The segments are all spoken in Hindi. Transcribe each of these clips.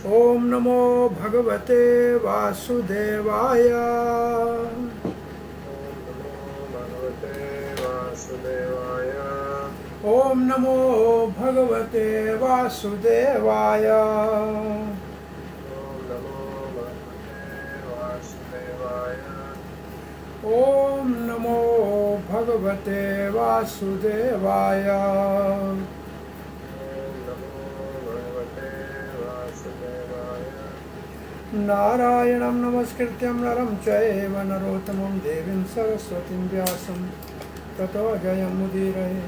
ओम नमो भगवते वासुदेवाय। ओम नमो भगवते वासुदेवाय। ओम नमो भगवते वासुदेवाय। नारायणं नमस्कृत्यं नरं चैव नरोत्तमं देवीं सरस्वतीं व्यासं ततो जयमुदीरये।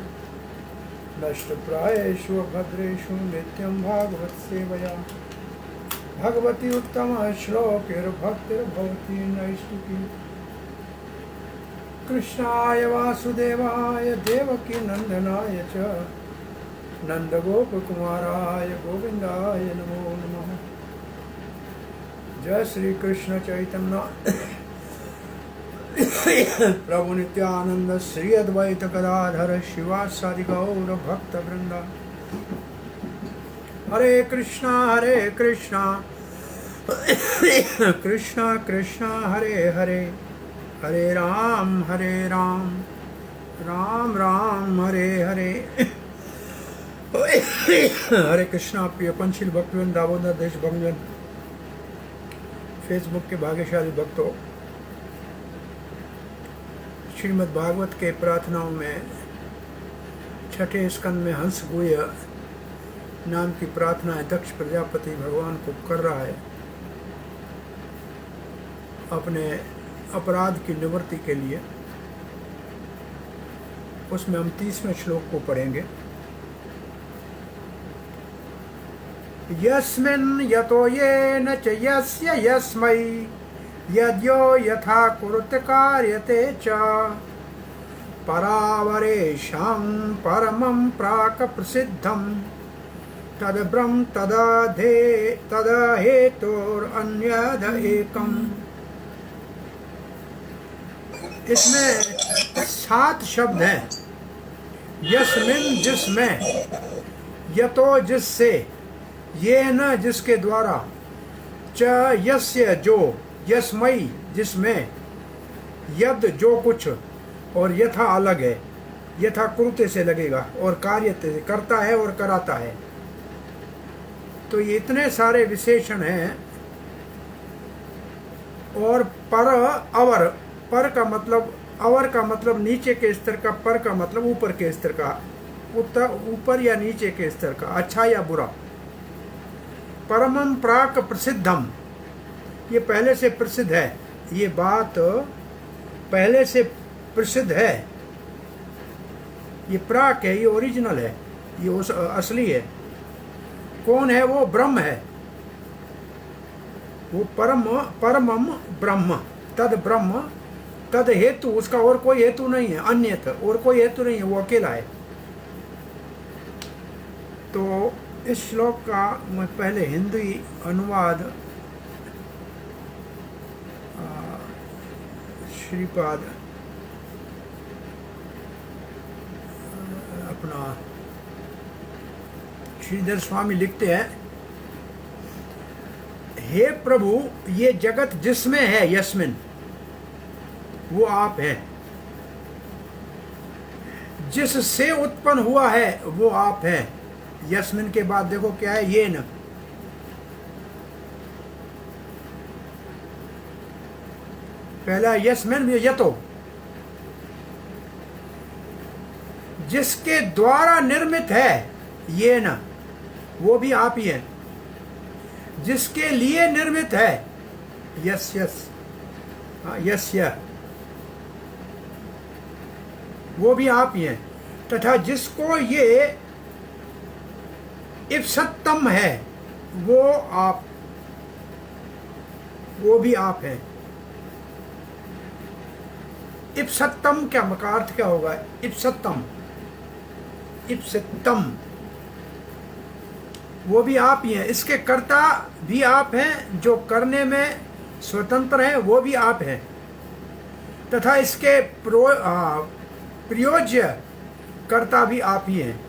नष्टप्रायेषु भद्रेषु नित्यं भागवत सेवया भगवती उत्तमः श्लोकैर्भक्तिर्भवति नैष्टिकी। कृष्णाय वासुदेवाय देवकी नंदनाय च नंदगोपकुमाराय गोविंदाय नमो नमः। जय श्री कृष्ण चैतन्य प्रभु नित्यानंद श्री अद्वैत गदाधर शिवासादि गौर भक्त वृंदा। हरे कृष्णा कृष्णा कृष्णा हरे हरे, हरे राम राम राम हरे हरे। हरे कृष्णा। प्रिय पंचशील भक्तवृंद, दामोदर देश भंगजन, फेसबुक के भाग्यशाली भक्तों, श्रीमद् भागवत के प्रार्थनाओं में छठे स्कंद में हंस गुह्य नाम की प्रार्थना दक्ष प्रजापति भगवान को कर रहा है अपने अपराध की निवृत्ति के लिए। उसमें हम 30वें श्लोक को पढ़ेंगे। यस्मिन् यतो येन च यस्य यस्मै यद्यो यथा कुरुते कार्यते च परावरेषां परमं प्राक प्रसिद्धं तद्ब्रह्म तदहेतुरन्यद एकम्। इसमें 7 शब्द हैं। यस्मिन् जिसमें, यतो जिससे, ये न जिसके द्वारा, च यस्य जो, यस्मई जिसमें, यद जो कुछ, और यथा अलग है, यथा कुरुते से लगेगा और कार्यते से करता है और कराता है। तो ये इतने सारे विशेषण हैं। और पर अवर, पर का मतलब, अवर का मतलब नीचे के स्तर का, पर का मतलब ऊपर के स्तर का, ऊपर या नीचे के स्तर का, अच्छा या बुरा। परमं प्राक प्रसिद्धम, ये पहले से प्रसिद्ध है, ये बात पहले से प्रसिद्ध है। ये प्राक है, ये ओरिजिनल है, ये असली है। कौन है वो? ब्रह्म है वो। परमम ब्रह्म, तद ब्रह्म, तद हेतु, उसका और कोई हेतु नहीं है, अन्यथा और कोई हेतु नहीं है, वो अकेला है। तो इस श्लोक का मैं पहले हिंदी अनुवाद श्रीपाद अपना श्रीधर स्वामी लिखते हैं। हे प्रभु, ये जगत जिसमें है, यस्मिन, वो आप हैं। जिससे उत्पन्न हुआ है वो आप हैं। यस्मिन के बाद देखो क्या है, ये न। पहला यस्मिन यतो, जिसके द्वारा निर्मित है, ये न, वो भी आप ही है। जिसके लिए निर्मित है, यस्य, वो भी आप ही हैं। तथा जिसको ये इप्सत्तम है, वो आप, वो भी आप हैं। इप्सत्तम क्या का अर्थ क्या होगा? इप्सत्तम, इप्सितम, वो भी आप ही हैं। इसके कर्ता भी आप हैं, जो करने में स्वतंत्र हैं वो भी आप हैं। तथा इसके प्रयोज्य कर्ता भी आप ही हैं।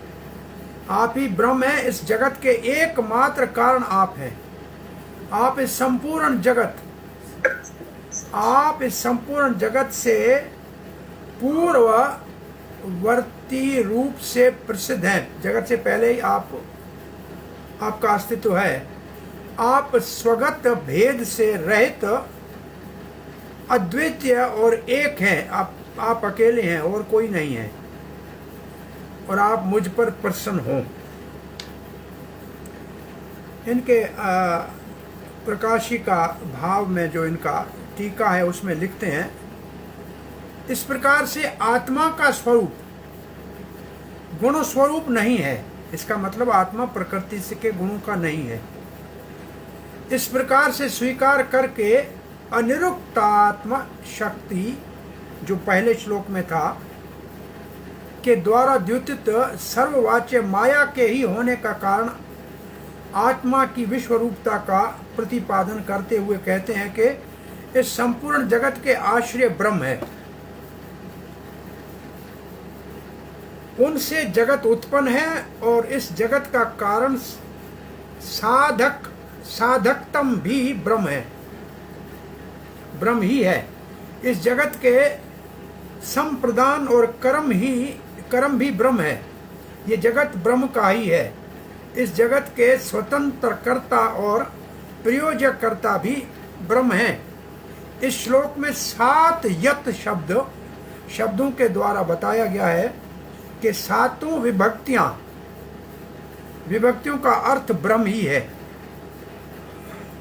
आप ही ब्रह्म हैं। इस जगत के एकमात्र कारण आप हैं। आप इस संपूर्ण जगत से पूर्ववर्ती रूप से प्रसिद्ध हैं। जगत से पहले ही आपका अस्तित्व है। आप स्वगत भेद से रहित अद्वितीय और एक हैं। आप अकेले हैं और कोई नहीं है, और आप मुझ पर प्रसन्न हो। इनके प्रकाशिका भाव में जो इनका टीका है उसमें लिखते हैं, इस प्रकार से आत्मा का स्वरूप गुण स्वरूप नहीं है। इसका मतलब आत्मा प्रकृति से के गुणों का नहीं है। इस प्रकार से स्वीकार करके अनिरुक्तात्मा शक्ति, जो पहले श्लोक में था, के द्वारा द्योतित सर्ववाच्य माया के ही होने का कारण आत्मा की विश्वरूपता का प्रतिपादन करते हुए कहते हैं कि इस संपूर्ण जगत के आश्रय ब्रह्म है। उनसे जगत उत्पन्न है और इस जगत का कारण साधकतम भी ब्रह्म है, ब्रह्म ही है। इस जगत के संप्रदान और कर्म भी ब्रह्म है। ये जगत ब्रह्म का ही है। इस जगत के स्वतंत्र कर्ता और प्रयोजक कर्ता भी ब्रह्म है। इस श्लोक में 7 यत शब्दों के द्वारा बताया गया है कि 7 विभक्तियों का अर्थ ब्रह्म ही है।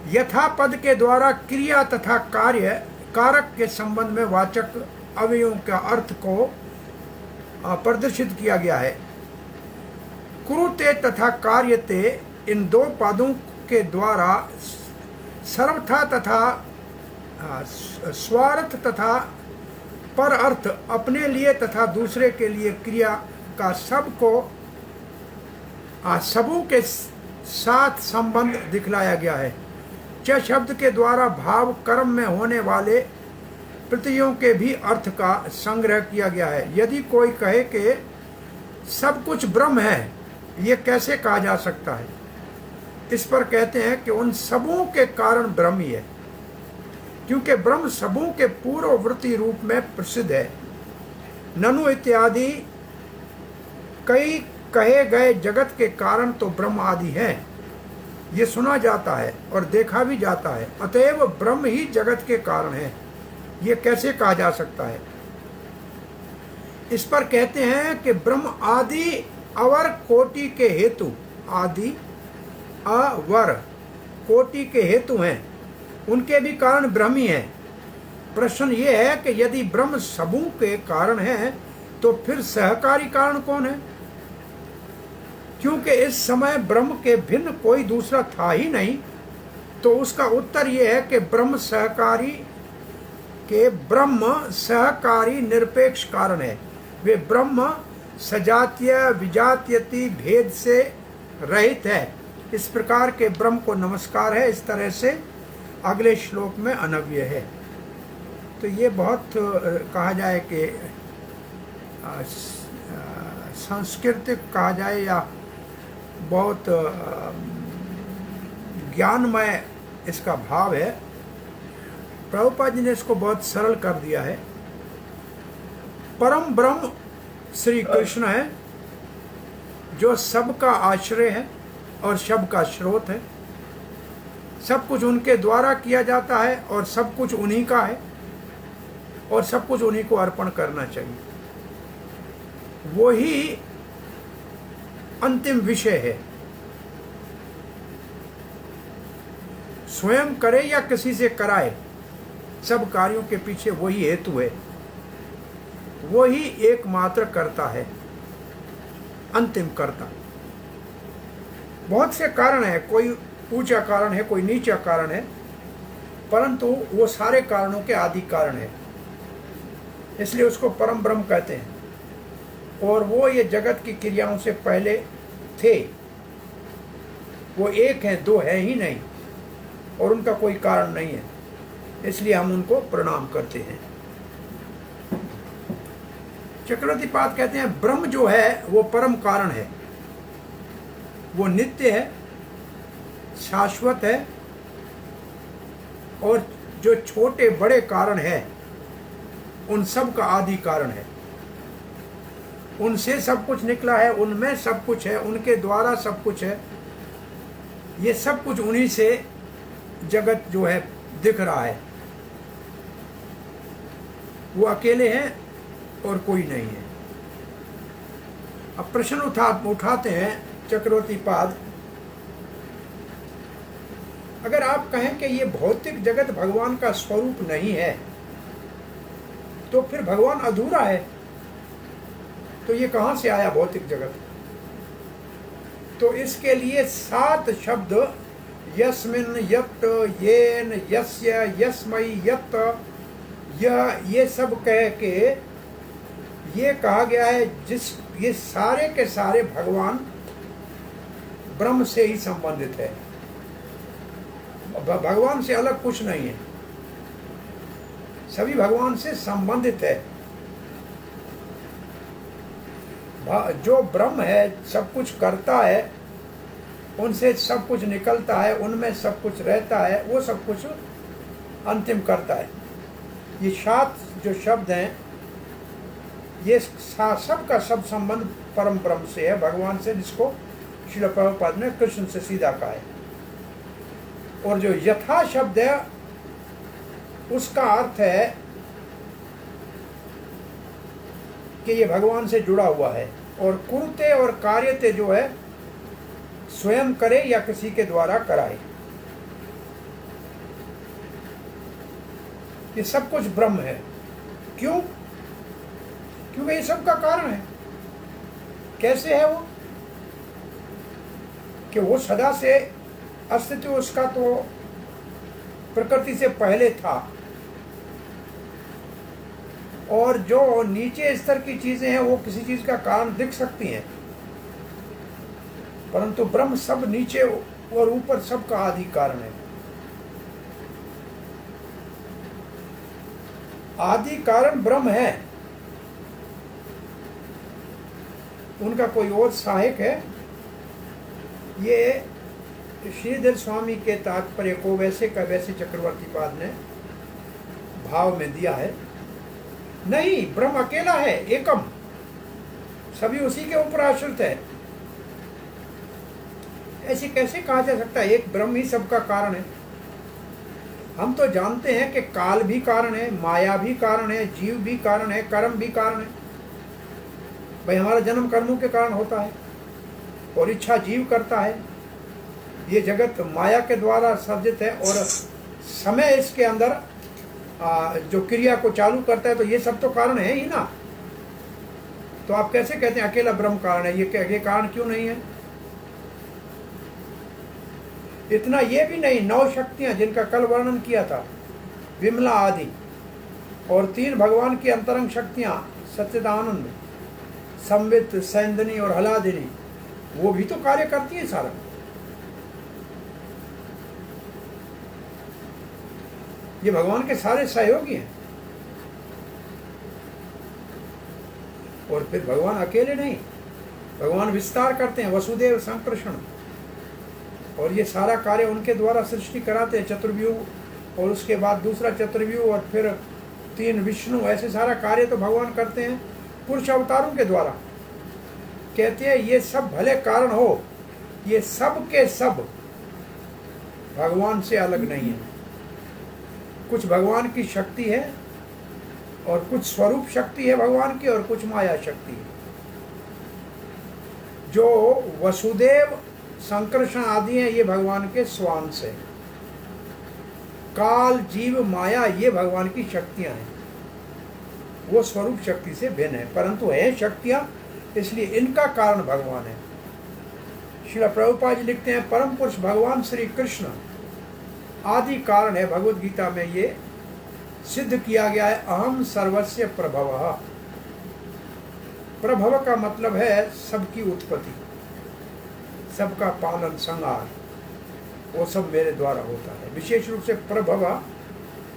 यथा पद के द्वारा क्रिया तथा कारक के संबंध में वाचक अवयवों का अर्थ को प्रदर्शित किया गया है। कुरुते तथा कार्यते, इन 2 पदों के द्वारा सर्वथा तथा स्वार्थ तथा पर अर्थ, अपने लिए तथा दूसरे के लिए क्रिया का सबों के साथ संबंध दिखलाया गया है। च शब्द के द्वारा भाव कर्म में होने वाले प्रत्ययों के भी अर्थ का संग्रह किया गया है। यदि कोई कहे कि सब कुछ ब्रह्म है, ये कैसे कहा जा सकता है? इस पर कहते हैं कि उन सबों के कारण ब्रह्म ही है, क्योंकि ब्रह्म सबों के पूर्ववर्ती रूप में प्रसिद्ध है। ननु इत्यादि कई कहे गए जगत के कारण तो ब्रह्म आदि है, ये सुना जाता है और देखा भी जाता है। अतएव ब्रह्म ही जगत के कारण है, ये कैसे कहा जा सकता है? इस पर कहते हैं कि ब्रह्म आदि अवर कोटि के हेतु, आदि अवर कोटि के हेतु हैं, उनके भी कारण ब्रह्म ही है। प्रश्न ये है कि यदि ब्रह्म सबों के कारण है तो फिर सहकारी कारण कौन है? क्योंकि इस समय ब्रह्म के भिन्न कोई दूसरा था ही नहीं। तो उसका उत्तर यह है कि ब्रह्म सहकारी निरपेक्ष कारण है। वे ब्रह्म सजातीय विजातीयति भेद से रहित है। इस प्रकार के ब्रह्म को नमस्कार है। इस तरह से अगले श्लोक में अनव्य है। तो ये बहुत कहा जाए कि सांस्कृतिक कहा जाए या बहुत ज्ञानमय इसका भाव है। प्रभुपाद जी ने इसको बहुत सरल कर दिया है। परम ब्रह्म श्री कृष्ण है, जो सबका आश्रय है और सबका स्रोत है। सब कुछ उनके द्वारा किया जाता है और सब कुछ उन्हीं का है और सब कुछ उन्हीं को अर्पण करना चाहिए। वो ही अंतिम विषय है। स्वयं करे या किसी से कराए, सब कार्यों के पीछे वही हेतु है। वही एकमात्र कर्ता है, अंतिम कर्ता। बहुत से कारण है, कोई ऊंचा कारण है, कोई नीचा कारण है, परंतु वो सारे कारणों के आदि कारण है। इसलिए उसको परम ब्रह्म कहते हैं। और वो ये जगत की क्रियाओं से पहले थे। वो एक है, दो है ही नहीं, और उनका कोई कारण नहीं है। इसलिए हम उनको प्रणाम करते हैं। चक्रवर्तीपाद कहते हैं ब्रह्म जो है वो परम कारण है। वो नित्य है, शाश्वत है, और जो छोटे बड़े कारण है उन सब का आदि कारण है। उनसे सब कुछ निकला है, उनमें सब कुछ है, उनके द्वारा सब कुछ है। ये सब कुछ उन्हीं से जगत जो है दिख रहा है। वो अकेले हैं और कोई नहीं है। अब प्रश्न उठाते हैं चक्रवर्ती पाद, अगर आप कहें कि ये भौतिक जगत भगवान का स्वरूप नहीं है तो फिर भगवान अधूरा है, तो ये कहाँ से आया भौतिक जगत? तो इसके लिए 7 शब्द यस्मिन् यत् येन यस्य यस्मै यत् ये सब कह के ये कहा गया है जिस ये सारे के सारे भगवान ब्रह्म से ही संबंधित है, भगवान से अलग कुछ नहीं है, सभी भगवान से संबंधित है। जो ब्रह्म है सब कुछ करता है, उनसे सब कुछ निकलता है, उनमें सब कुछ रहता है, वो सब कुछ अंतिम करता है। ये 7 जो शब्द हैं ये सब का सब संबंध परम ब्रह्म से है, भगवान से, जिसको श्रील प्रभुपाद ने कृष्ण से सीधा कहा है। और जो यथा शब्द है उसका अर्थ है कि ये भगवान से जुड़ा हुआ है, और कुरुते और कार्यते जो है स्वयं करे या किसी के द्वारा कराए। ये सब कुछ ब्रह्म है। क्यों? क्योंकि ये सब का कारण है। कैसे है वो? कि वो सदा से अस्तित्व उसका तो प्रकृति से पहले था, और जो नीचे स्तर की चीजें हैं वो किसी चीज का कारण दिख सकती हैं, परंतु ब्रह्म सब नीचे और ऊपर सब का आदि कारण है। आदि कारण ब्रह्म है। उनका कोई और सहायक है? ये श्रीधर स्वामी के तात्पर्य को वैसे का वैसे चक्रवर्ती पाद ने भाव में दिया है। नहीं, ब्रह्म अकेला है, एकम, सभी उसी के ऊपर आश्रित है। ऐसे कैसे कहा जा सकता है एक ब्रह्म ही सबका कारण है? हम तो जानते हैं कि काल भी कारण है, माया भी कारण है, जीव भी कारण है, कर्म भी कारण है। भाई हमारा जन्म कर्मों के कारण होता है और इच्छा जीव करता है। ये जगत माया के द्वारा सर्जित है और समय इसके अंदर जो क्रिया को चालू करता है, तो ये सब तो कारण है ही ना। तो आप कैसे कहते हैं अकेला ब्रह्म कारण है? ये कारण क्यों नहीं है? इतना ये भी नहीं, 9 शक्तियां जिनका कल वर्णन किया था, विमला आदि, और 3 भगवान की अंतरंग शक्तियां सच्चिदानंद, संवित, सैंदनी और हलादिनी, वो भी तो कार्य करती है सारा। ये भगवान के सारे सहयोगी हैं। और फिर भगवान अकेले नहीं, भगवान विस्तार करते हैं, वसुदेव संकर्षण, और ये सारा कार्य उनके द्वारा सृष्टि कराते हैं। चतुर्व्यूह और उसके बाद दूसरा चतुर्व्यूह और फिर 3 विष्णु, ऐसे सारा कार्य तो भगवान करते हैं पुरुष अवतारों के द्वारा। कहते हैं ये सब भले कारण हो, ये सब के सब भगवान से अलग नहीं है। कुछ भगवान की शक्ति है और कुछ स्वरूप शक्ति है भगवान की, और कुछ माया शक्ति है। जो वसुदेव संकर्षण आदि हैं ये भगवान के स्वांश है। काल, जीव, माया ये भगवान की शक्तियां हैं, वो स्वरूप शक्ति से भिन्न है, परंतु है शक्तियां, इसलिए इनका कारण भगवान है। श्रील प्रभुपाद जी लिखते हैं परम पुरुष भगवान श्री कृष्ण आदि कारण है। भगवद गीता में ये सिद्ध किया गया है, अहम सर्वस्य प्रभवः। प्रभव का मतलब है सबकी उत्पत्ति, सबका पालन संहार, वो सब मेरे द्वारा होता है। विशेष रूप से प्रभव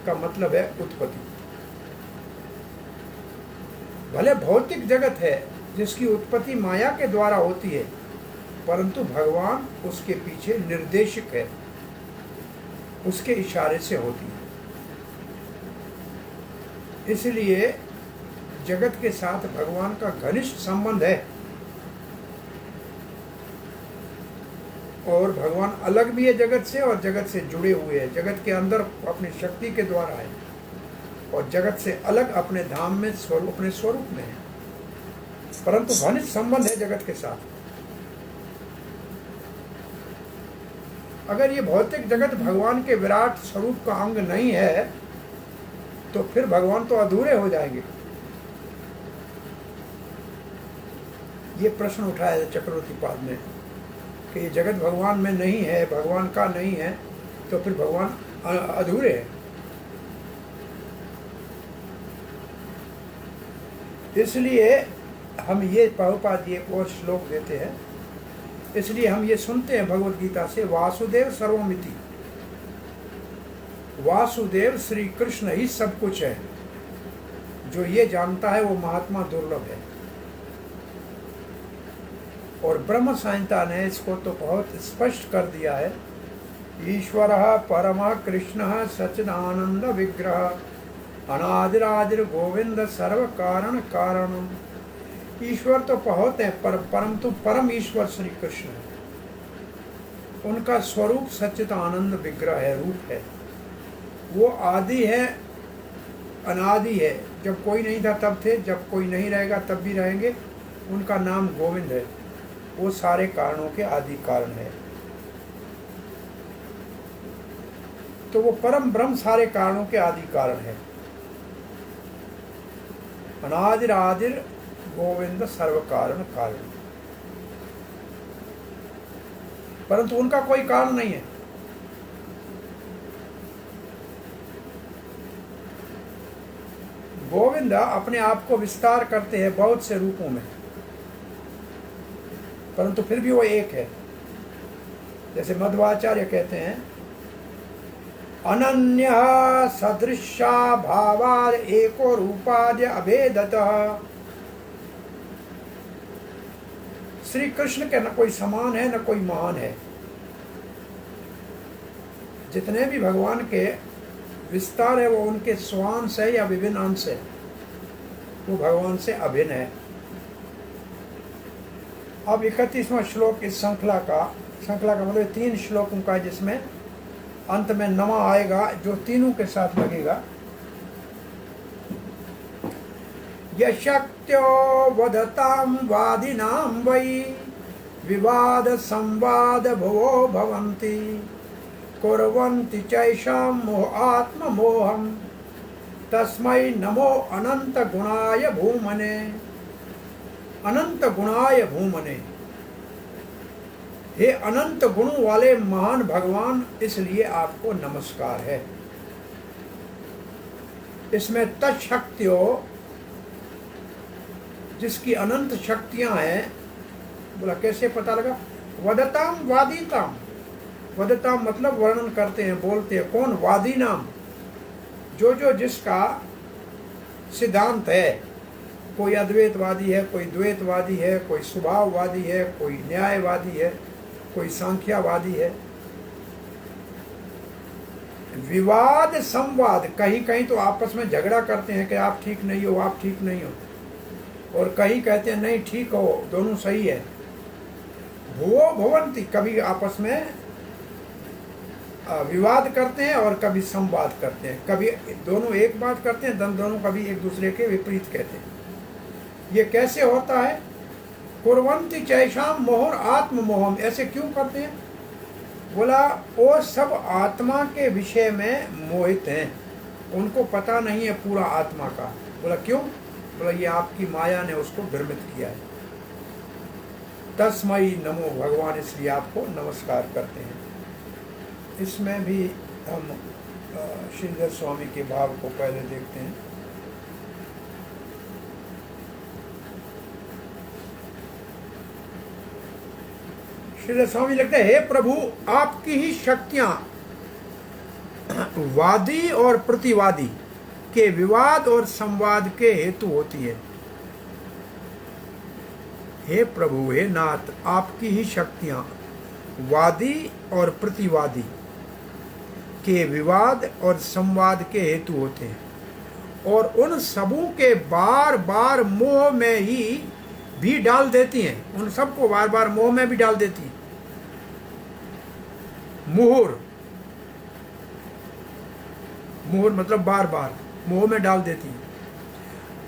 का मतलब है उत्पत्ति। भले भौतिक जगत है जिसकी उत्पत्ति माया के द्वारा होती है, परंतु भगवान उसके पीछे निर्देशक है। उसके इशारे से होती है। इसलिए जगत के साथ भगवान का घनिष्ठ संबंध है, और भगवान अलग भी है जगत से और जगत से जुड़े हुए हैं। जगत के अंदर अपनी शक्ति के द्वारा है और जगत से अलग अपने धाम में अपने स्वरूप में है, परंतु घनिष्ठ संबंध है जगत के साथ। अगर ये भौतिक जगत भगवान के विराट स्वरूप का अंग नहीं है तो फिर भगवान तो अधूरे हो जाएंगे। ये प्रश्न उठाया है चक्रवर्ती पाद ने कि ये जगत भगवान में नहीं है, भगवान का नहीं है, तो फिर भगवान अधूरे है। इसलिए हम ये प्रभुपाद जी एक और श्लोक देते हैं, इसलिए हम ये सुनते हैं भगवत गीता से, वासुदेव सर्वमिति। वासुदेव श्री कृष्ण ही सब कुछ है। जो ये जानता है वो महात्मा दुर्लभ है। और ब्रह्म संहिता ने इसको तो बहुत स्पष्ट कर दिया है। ईश्वरः परमः कृष्णः सच्चिदानंद विग्रह अनादिरादिर गोविंद सर्व कारण कारणम। ईश्वर तो बहुत है, परंतु परम ईश्वर श्री कृष्ण है। उनका स्वरूप सच्चिदानंद विग्रह है, रूप है। वो आदि है, अनादि है। जब कोई नहीं था तब थे, जब कोई नहीं रहेगा तब भी रहेंगे। उनका नाम गोविंद है। वो सारे कारणों के आदि कारण है। तो वो परम ब्रह्म सारे कारणों के आदि कारण है। अनादिर आदिर गोविंद सर्व कारण कारण, परंतु उनका कोई कारण नहीं है। गोविंद अपने आप को विस्तार करते हैं बहुत से रूपों में, परंतु फिर भी वो एक है। जैसे मध्वाचार्य कहते हैं, अनन्य सदृशा भावाद एको रूपाद्य अभेदतः। श्री कृष्ण के न कोई समान है न कोई महान है। जितने भी भगवान के विस्तार है वो उनके स्वांश है या विभिन्न अंश है, वो भगवान से अभिन्न है। अब 31वां श्लोक इस श्रृंखला का मतलब 3 श्लोकों का, जिसमें अंत में नमा आएगा जो तीनों के साथ लगेगा। यशक्त्यो वदतां वादिनां वै विवाद संवाद भवो भवन्ति कुर्वन्ति चैषां मोह आत्ममोहम् तस्मै नमो अनंत गुणाय भूमने। अनंत गुणाय भूमने, हे अनंत गुणों वाले महान भगवान, इसलिए आपको नमस्कार है। इसमें तत्शक्तियों, जिसकी अनंत शक्तियां हैं, बोला कैसे पता लगा? वदताम वादिताम। वदताम मतलब वर्णन करते हैं, बोलते हैं। कौन? वादी नाम, जो जिसका सिद्धांत है। कोई अद्वैतवादी है, कोई द्वैतवादी है, कोई स्वभाववादी है, कोई न्यायवादी है, कोई सांख्यावादी है। विवाद संवाद, कहीं कहीं तो आपस में झगड़ा करते हैं कि आप ठीक नहीं हो, आप ठीक नहीं हो, और कहीं कहते हैं नहीं ठीक हो, दोनों सही है। भुवो भवन्ति, कभी आपस में विवाद करते हैं और कभी संवाद करते हैं। कभी दोनों एक बात करते हैं, दोनों कभी एक दूसरे के विपरीत कहते हैं। ये कैसे होता है? कुर्वन्ति चैषाम मोहर आत्ममोहम। ऐसे क्यों करते हैं? बोला वो सब आत्मा के विषय में मोहित हैं, उनको पता नहीं है पूरा आत्मा का। बोला क्यों? बोला ये आपकी माया ने उसको भ्रमित किया है। तस्मै नमो भगवान, इसलिए आपको नमस्कार करते हैं। इसमें भी हम श्रीधर स्वामी के भाव को पहले देखते हैं। श्रीधर स्वामी लिखते हैं, हे प्रभु, आपकी ही शक्तियां वादी और प्रतिवादी के विवाद और संवाद के हेतु होती है। हे प्रभु, हे नाथ, आपकी ही शक्तियां वादी और प्रतिवादी के विवाद और संवाद के हेतु होते हैं, और उन सबों के बार बार मोह में ही भी डाल देती हैं, उन सबको बार बार मोह में भी डाल देती हैं। मुहुर, मुहुर मतलब बार बार मोह में डाल देती हैं।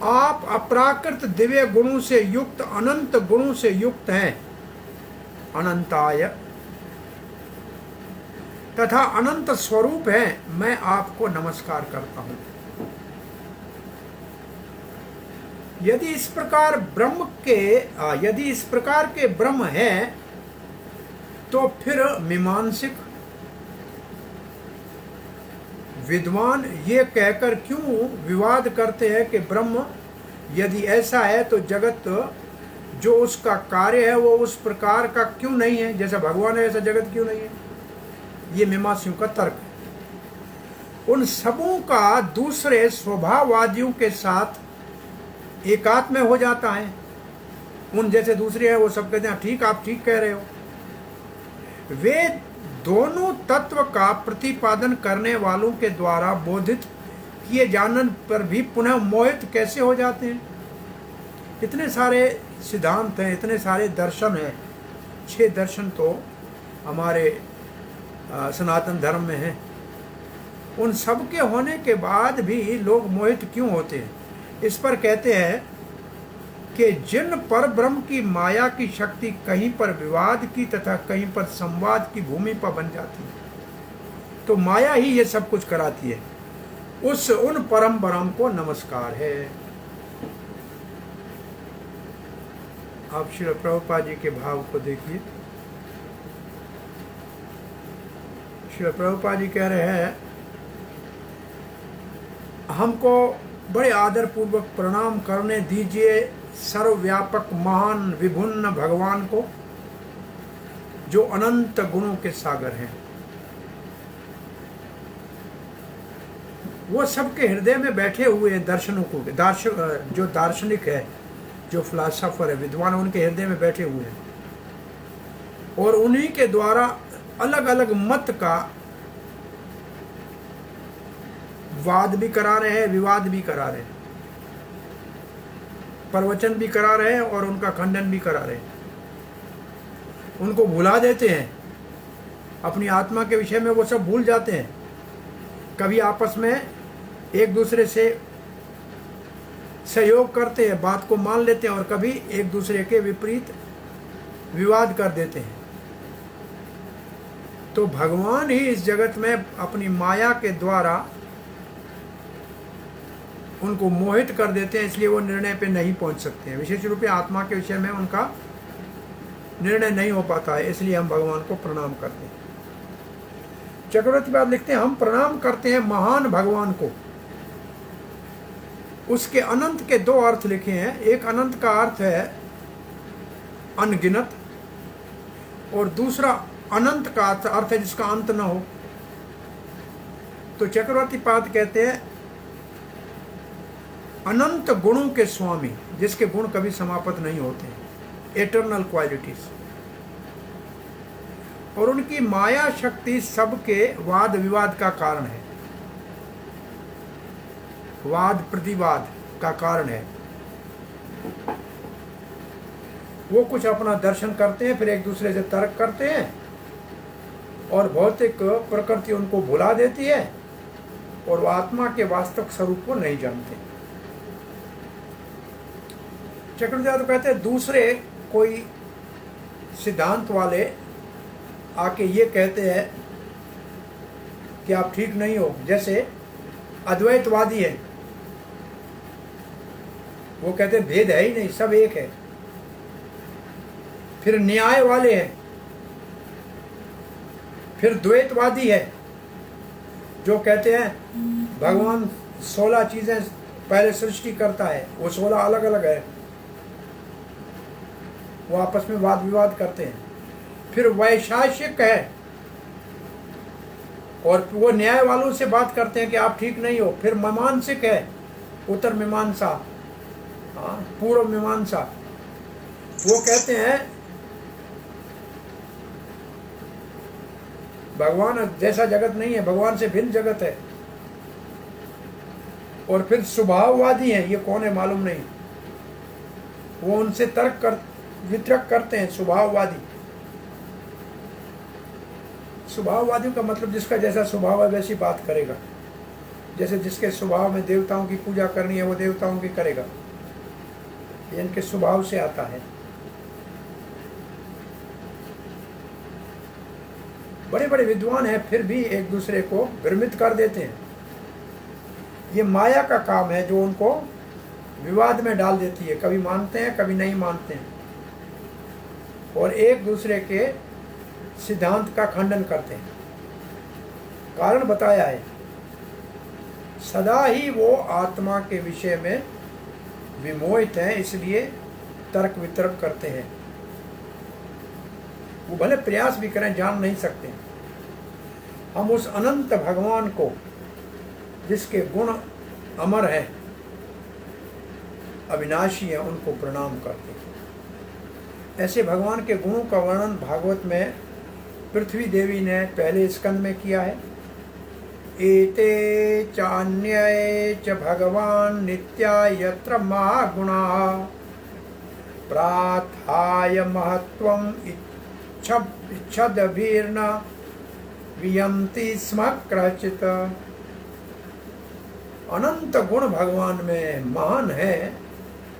आप अपराकृत दिव्य गुणों से युक्त, अनंत गुणों से युक्त हैं, अनंताय, तथा अनंत स्वरूप है। मैं आपको नमस्कार करता हूं। यदि इस प्रकार के ब्रह्म है, तो फिर मीमांसक विद्वान ये कहकर क्यों विवाद करते हैं कि ब्रह्म यदि ऐसा है तो जगत जो उसका कार्य है वो उस प्रकार का क्यों नहीं है, जैसा भगवान है ऐसा जगत क्यों नहीं है। ये मीमांसकों का तर्क है। उन सबों का दूसरे स्वभाववादियों के साथ एकात्म हो जाता है। उन जैसे दूसरे हैं वो सब कहते हैं ठीक, आप ठीक कह रहे हो। वे दोनों तत्व का प्रतिपादन करने वालों के द्वारा बोधित किए जाने पर भी पुनः मोहित कैसे हो जाते हैं। इतने सारे सिद्धांत हैं, इतने सारे दर्शन हैं, 6 दर्शन तो हमारे सनातन धर्म में हैं। उन सब के होने के बाद भी लोग मोहित क्यों होते हैं। इस पर कहते हैं कि जिन पर ब्रह्म की माया की शक्ति कहीं पर विवाद की तथा कहीं पर संवाद की भूमि पर बन जाती है, तो माया ही ये सब कुछ कराती है, उन परम ब्रह्म को नमस्कार है। आप श्री प्रभुपाद जी के भाव को देखिए। श्री प्रभुपाद जी कह रहे हैं, हमको बड़े आदर पूर्वक प्रणाम करने दीजिए सर्वव्यापक महान विभिन्न भगवान को, जो अनंत गुणों के सागर हैं। वो सबके हृदय में बैठे हुए हैं। दर्शनों को जो दार्शनिक है, जो फिलॉसफर है, विद्वान, उनके हृदय में बैठे हुए हैं, और उन्हीं के द्वारा अलग अलग मत का वाद भी करा रहे हैं, विवाद भी करा रहे हैं, प्रवचन भी करा रहे हैं और उनका खंडन भी करा रहे हैं। उनको भुला देते हैं, अपनी आत्मा के विषय में वो सब भूल जाते हैं। कभी आपस में एक दूसरे से सहयोग करते हैं, बात को मान लेते हैं, और कभी एक दूसरे के विपरीत विवाद कर देते हैं। तो भगवान ही इस जगत में अपनी माया के द्वारा उनको मोहित कर देते हैं, इसलिए वो निर्णय पे नहीं पहुंच सकते हैं। विशेष रूप से आत्मा के विषय में उनका निर्णय नहीं हो पाता है, इसलिए हम भगवान को प्रणाम करते हैं। चक्रवर्ती बात लिखते हैं, हम प्रणाम करते हैं महान भगवान को। उसके अनंत के 2 अर्थ लिखे हैं। एक अनंत का अर्थ है अनगिनत, और दूसरा अनंत का अर्थ है जिसका अंत न हो। तो चक्रवर्ती पाद कहते हैं अनंत गुणों के स्वामी, जिसके गुण कभी समाप्त नहीं होते, एटर्नल क्वालिटीज, और उनकी माया शक्ति सबके वाद विवाद का कारण है, वाद प्रतिवाद का कारण है। वो कुछ अपना दर्शन करते हैं, फिर एक दूसरे से तर्क करते हैं, और भौतिक प्रकृति उनको भुला देती है, और वो आत्मा के वास्तविक स्वरूप को नहीं जानते। चक्रवर्ती तो कहते हैं दूसरे कोई सिद्धांत वाले आके ये कहते हैं कि आप ठीक नहीं हो। जैसे अद्वैतवादी है, वो कहते हैं भेद है ही नहीं, सब एक है। फिर न्याय वाले हैं, फिर द्वैतवादी है, जो कहते हैं भगवान 16 चीजें पहले सृष्टि करता है, वो 16 अलग अलग है। वो आपस में वाद विवाद करते हैं। फिर वैशेषिक है, और वो न्याय वालों से बात करते हैं कि आप ठीक नहीं हो। फिर मीमांसक है, उत्तर मीमांसा, पूर्व मीमांसा, वो कहते हैं भगवान जैसा जगत नहीं है, भगवान से भिन्न जगत है। और फिर स्वभाववादी हैं, ये कौन है मालूम नहीं, वो उनसे वितर्क करते हैं। स्वभाववादियों का मतलब जिसका जैसा स्वभाव है वैसी बात करेगा। जैसे जिसके स्वभाव में देवताओं की पूजा करनी है वो देवताओं की करेगा, ये इनके स्वभाव से आता है। बड़े बड़े विद्वान हैं फिर भी एक दूसरे को भ्रमित कर देते हैं। ये माया का काम है जो उनको विवाद में डाल देती है, कभी मानते हैं कभी नहीं मानते हैं, और एक दूसरे के सिद्धांत का खंडन करते हैं। कारण बताया है, सदा ही वो आत्मा के विषय में विमोहित हैं, इसलिए तर्क वितर्क करते हैं। वो भले प्रयास भी करें जान नहीं सकते। हम उस अनंत भगवान को जिसके गुण अमर हैं, अविनाशी हैं, उनको प्रणाम करते हैं। ऐसे भगवान के गुणों का वर्णन भागवत में पृथ्वी देवी ने पहले स्कंद में किया है। एते चान्ये च भगवान नित्या यत्र मा गुणा प्रार्थाय महत्वम इच्छदभिर्न वियन्ति स्म क्रचित। अनंत गुण भगवान में महान है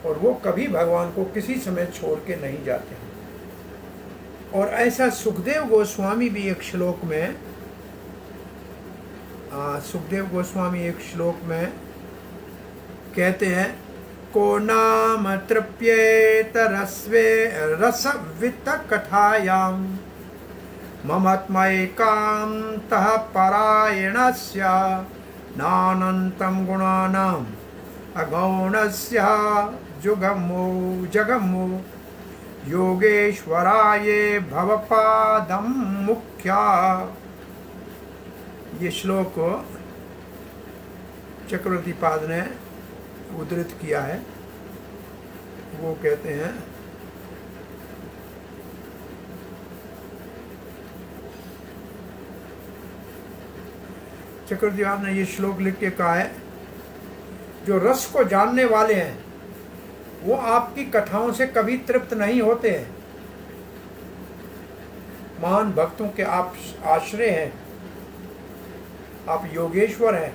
और वो कभी भगवान को किसी समय छोड़ के नहीं जाते हैं। और ऐसा सुखदेव गोस्वामी भी एक श्लोक में कहते हैं, को नाम तृप्येत रसवित कथायां ममत्मैकान्तः परायणस्य नानन्तं गुणानाम् अगौणस्य जगमो योगेश्वराय भवपादं मुख्या। ये श्लोक चक्रवर्ती पाद ने उद्धृत किया है। वो कहते हैं, चक्रवर्ती पाद ने ये श्लोक लिख के कहा है, जो रस को जानने वाले हैं वो आपकी कथाओं से कभी तृप्त नहीं होते हैं। महान भक्तों के आप आश्रय हैं, आप योगेश्वर हैं,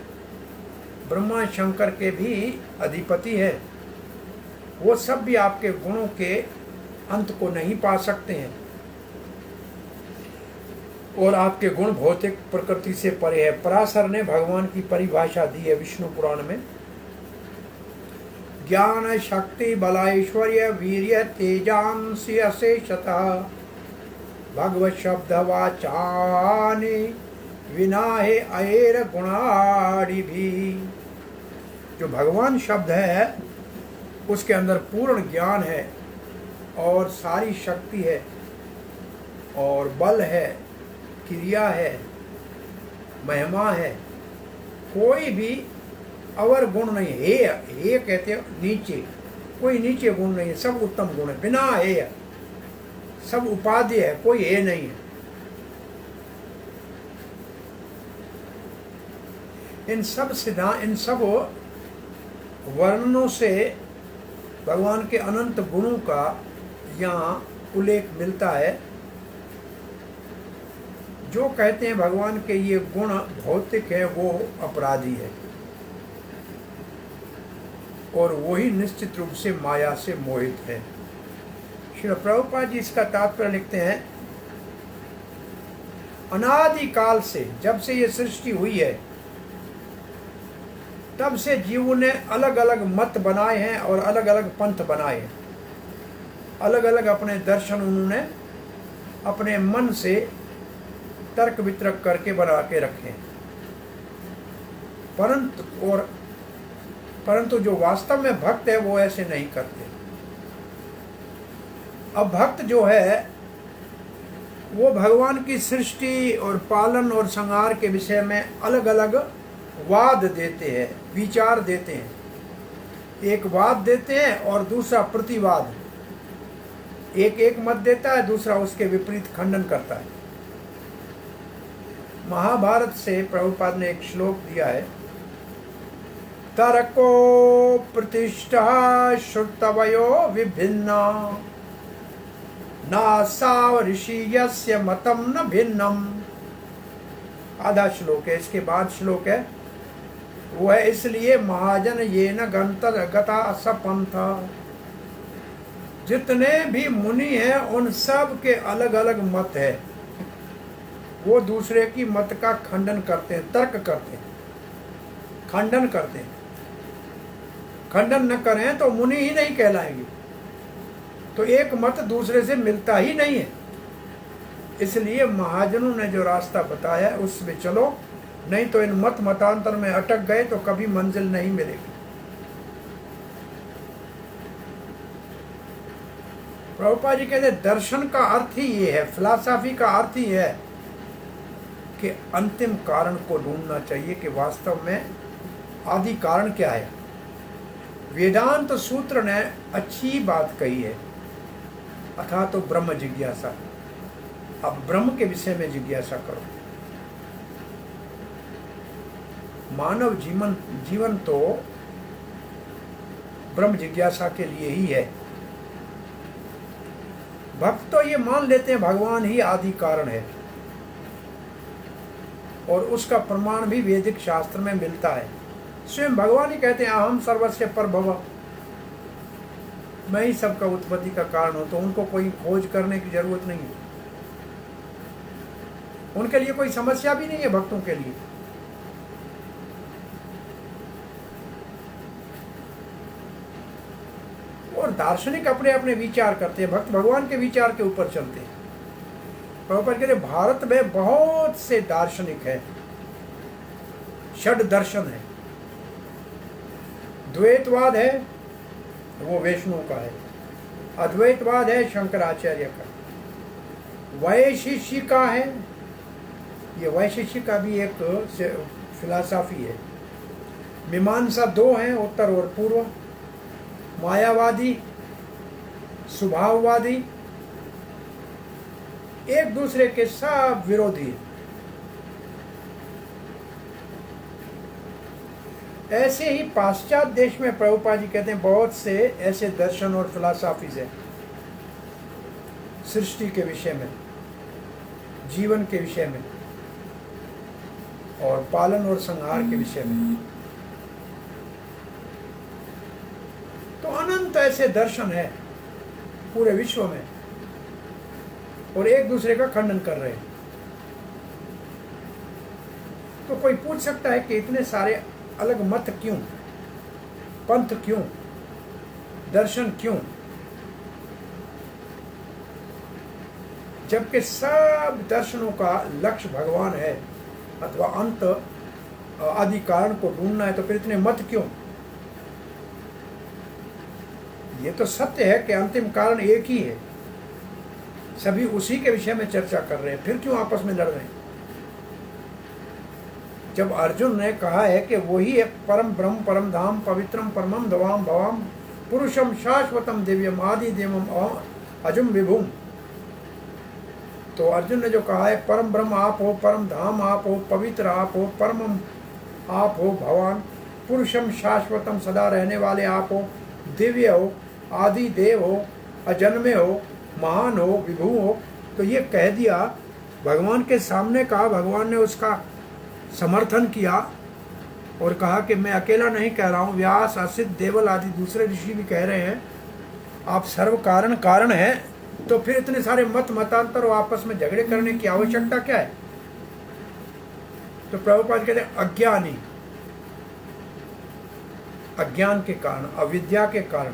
ब्रह्मा शंकर के भी अधिपति हैं। वो सब भी आपके गुणों के अंत को नहीं पा सकते हैं, और आपके गुण भौतिक प्रकृति से परे है। पराशर ने भगवान की परिभाषा दी है विष्णु पुराण में, ज्ञान शक्ति बलैश्वर्य वीर्य तेजांसी अशेषतः भगवत शब्द वाचानि विनाहे अएर गुणाड़ि भी। जो भगवान शब्द है उसके अंदर पूर्ण ज्ञान है और सारी शक्ति है और बल है, क्रिया है, महिमा है, कोई भी अवर गुण नहीं है। हे कहते हैं नीचे, कोई नीचे गुण नहीं है, सब उत्तम गुण है। बिना हे, सब उपाधि है, कोई हे नहीं है। इन सब वर्णनों से भगवान के अनंत गुणों का यहाँ उल्लेख मिलता है। जो कहते हैं भगवान के ये गुण भौतिक है वो अपराधी है, और वही निश्चित रूप से माया से मोहित है। श्री प्रभुपाद जी इसका तात्पर्य लिखते हैं, अनादि काल से, जब से ये सृष्टि हुई है तब से जीवों ने अलग अलग मत बनाए हैं और अलग अलग पंथ बनाए हैं। अलग अलग अपने दर्शन उन्होंने अपने मन से तर्क वितर्क करके बना के रखे। परंतु जो वास्तव में भक्त है वो ऐसे नहीं करते। अब भक्त जो है वो भगवान की सृष्टि और पालन और संहार के विषय में अलग अलग वाद देते हैं, विचार देते हैं। एक वाद देते हैं और दूसरा प्रतिवाद। एक मत देता है, दूसरा उसके विपरीत खंडन करता है। महाभारत से प्रभुपाद ने एक श्लोक दिया है, तर्को प्रतिष्ठा श्रुतवयो विभिन्ना नासाव ऋषि यस्य मतम न भिन्नम। आधा श्लोक है, इसके बाद श्लोक है वो है, इसलिए महाजन ये न गंतर गता सपंथ। जितने भी मुनि हैं उन सब के अलग अलग मत है, वो दूसरे की मत का खंडन करते हैं, तर्क करते हैं, खंडन करते हैं। खंडन न करें तो मुनि ही नहीं कहलाएंगे, तो एक मत दूसरे से मिलता ही नहीं है। इसलिए महाजनों ने जो रास्ता बताया उसमें चलो, नहीं तो इन मत मतांतर में अटक गए तो कभी मंजिल नहीं मिलेगी। प्रभुपाद जी कहते दर्शन का अर्थ ही ये है, फिलॉसफी का अर्थ ही है कि अंतिम कारण को ढूंढना चाहिए कि वास्तव में आदि कारण क्या है। वेदांत सूत्र ने अच्छी बात कही है, अथा तो ब्रह्म जिज्ञासा। अब ब्रह्म के विषय में जिज्ञासा करो। मानव जीवन तो ब्रह्म जिज्ञासा के लिए ही है। भक्त तो ये मान लेते हैं भगवान ही आदि कारण है, और उसका प्रमाण भी वैदिक शास्त्र में मिलता है। स्वयं भगवान ही कहते हैं अहम सर्वस्य परभव, मैं ही सबका उत्पत्ति का कारण हूं। तो उनको कोई खोज करने की जरूरत नहीं है, उनके लिए कोई समस्या भी नहीं है भक्तों के लिए। और दार्शनिक अपने अपने विचार करते हैं, भक्त भगवान के विचार के ऊपर चलते हैं। प्रभुपाद कहते हैं भारत में बहुत से दार्शनिक हैं, षड दर्शन है। द्वैतवाद है, वो वैष्णव का है। अद्वैतवाद है, शंकराचार्य का। वैशेषिका है, ये वैशेषिका भी एक फिलॉसफी है। मीमांसा दो हैं, उत्तर और पूर्व। मायावादी, स्वभाववादी, एक दूसरे के सब विरोधी। ऐसे ही पाश्चात्य देश में प्रभुपाद जी कहते हैं बहुत से ऐसे दर्शन और फिलॉसफीज है, सृष्टि के विषय में, जीवन के विषय में, और पालन और संहार के विषय में। तो अनंत ऐसे दर्शन है पूरे विश्व में, और एक दूसरे का खंडन कर रहे हैं। तो कोई पूछ सकता है कि इतने सारे अलग मत क्यों, पंथ क्यों, दर्शन क्यों, जबकि सब दर्शनों का लक्ष्य भगवान है अथवा अंत आदि कारण को ढूंढना है, तो फिर इतने मत क्यों? ये तो सत्य है कि अंतिम कारण एक ही है, सभी उसी के विषय में चर्चा कर रहे हैं, फिर क्यों आपस में लड़ रहे हैं? जब अर्जुन ने कहा है कि वही है परम ब्रह्म परम धाम पवित्रम परमम दवाम भवाम पुरुषम शाश्वतम दिव्यम आदि देवम अजुम विभुम, तो अर्जुन ने जो कहा है परम ब्रह्म आप हो, परम धाम आप हो, पवित्र आप हो, परमम आप हो भगवान, पुरुषम शाश्वतम सदा रहने वाले आप हो, दिव्य हो, आदि देव हो, अजन्मे हो, महान हो, विभु हो, तो ये कह दिया भगवान के सामने कहा। भगवान ने उसका समर्थन किया और कहा कि मैं अकेला नहीं कह रहा हूँ, व्यास असित देवल आदि दूसरे ऋषि भी कह रहे हैं आप सर्व कारण कारण हैं, तो फिर इतने सारे मत मतांतर और आपस में झगड़े करने की आवश्यकता क्या है? तो प्रभुपाद कहते हैं अज्ञानी, अज्ञान के कारण, अविद्या के कारण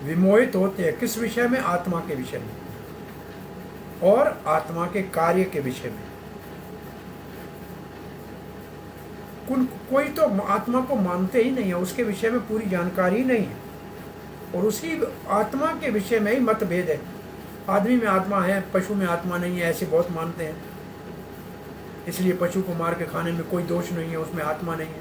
विमोहित होते हैं। किस विषय में? आत्मा के विषय में और आत्मा के कार्य के विषय में। कोई तो आत्मा को मानते ही नहीं है, उसके विषय में पूरी जानकारी ही नहीं है, और उसी आत्मा के विषय में ही मतभेद है। आदमी में आत्मा है, पशु में आत्मा नहीं है, ऐसे बहुत मानते हैं, इसलिए पशु को मार के खाने में कोई दोष नहीं है, उसमें आत्मा नहीं है।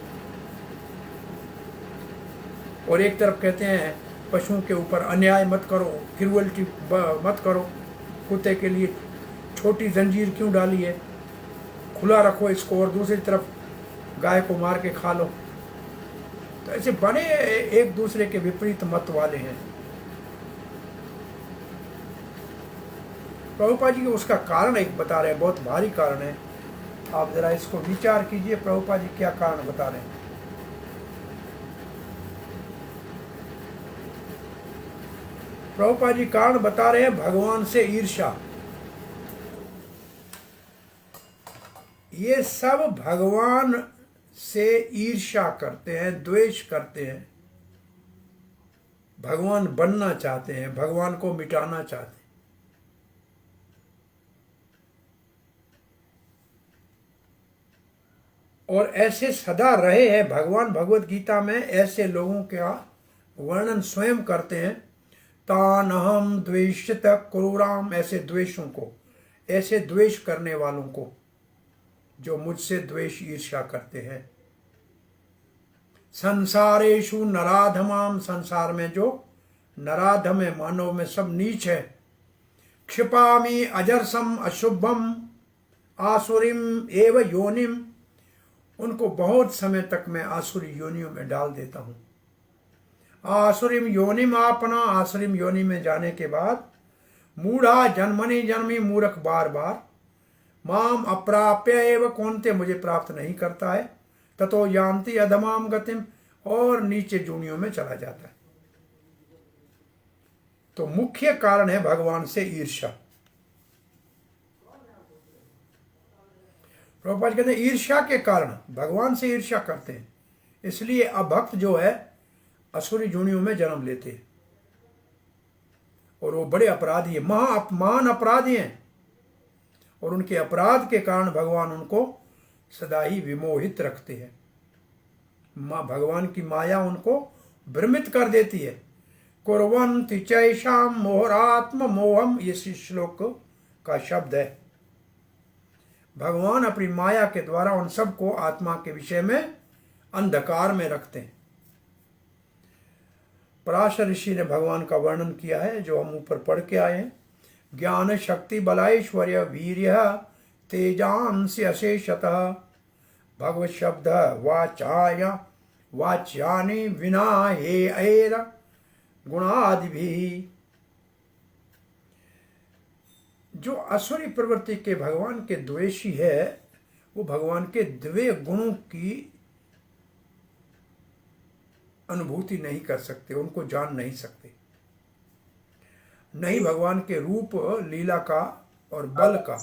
और एक तरफ कहते हैं पशुओं के ऊपर अन्याय मत करो, क्रूअल्टी मत करो, कुत्ते के लिए छोटी जंजीर क्यों डाली है, खुला रखो इसको और दूसरी तरफ गाय को मार के खा लो। तो ऐसे बड़े एक दूसरे के विपरीत मत वाले हैं। प्रभुपाद जी उसका कारण एक बता रहे हैं, बहुत भारी कारण है। आप जरा इसको विचार कीजिए, प्रभुपाद जी क्या कारण बता रहे हैं। प्रभुपाद जी कारण बता रहे हैं भगवान से ईर्ष्या। ये सब भगवान से ईर्ष्या करते हैं, द्वेष करते हैं, भगवान बनना चाहते हैं, भगवान को मिटाना चाहते हैं। और ऐसे सदा रहे हैं। भगवान भगवत गीता में ऐसे लोगों का वर्णन स्वयं करते हैं। तानहम द्वेषित क्रूराम, ऐसे द्वेषों को, ऐसे द्वेष करने वालों को जो मुझसे द्वेष ईर्ष्या करते हैं। संसारेषु नराधमाम, संसार में जो नराधम है, मानव में सब नीच है। क्षिपामि अजरसम अशुभम आसुरीम एव योनिम, उनको बहुत समय तक मैं आसुरी योनियों में डाल देता हूं। आसुरीम योनिम आपना, आसुरीम योनि में जाने के बाद मूढ़ा जन्मनि जन्मी, मूर्ख बार बार, माम अप्राप्य एव कौनते, मुझे प्राप्त नहीं करता है, ततो यान्ति अधमाम गतिम, और नीचे जूनियों में चला जाता है। तो मुख्य कारण है भगवान से ईर्ष्या। प्रभुपाद कहते हैं ईर्ष्या के कारण भगवान से ईर्ष्या करते हैं, इसलिए अभक्त जो है असुरी जूनियों में जन्म लेते हैं। और वो बड़े अपराधी है, महान अपराधी हैं। और उनके अपराध के कारण भगवान उनको सदा ही विमोहित रखते हैं। भगवान की माया उनको भ्रमित कर देती है। कुर्वन्ति चैषाम मोहरात्म मोहम, ये श्लोक का शब्द है। भगवान अपनी माया के द्वारा उन सबको आत्मा के विषय में अंधकार में रखते हैं। पराशर ऋषि ने भगवान का वर्णन किया है, जो हम ऊपर पढ़ के आए हैं। ज्ञान शक्ति बलैश्वर्य वीर्य तेजांश अशेषतः भगवत शब्द वाचाया वाच्यानि विना हे ऐर गुणादि भी। जो असुरी प्रवृत्ति के भगवान के द्वेषी है, वो भगवान के दिव्य गुणों की अनुभूति नहीं कर सकते, उनको जान नहीं सकते। नहीं भगवान के रूप लीला का और बल का,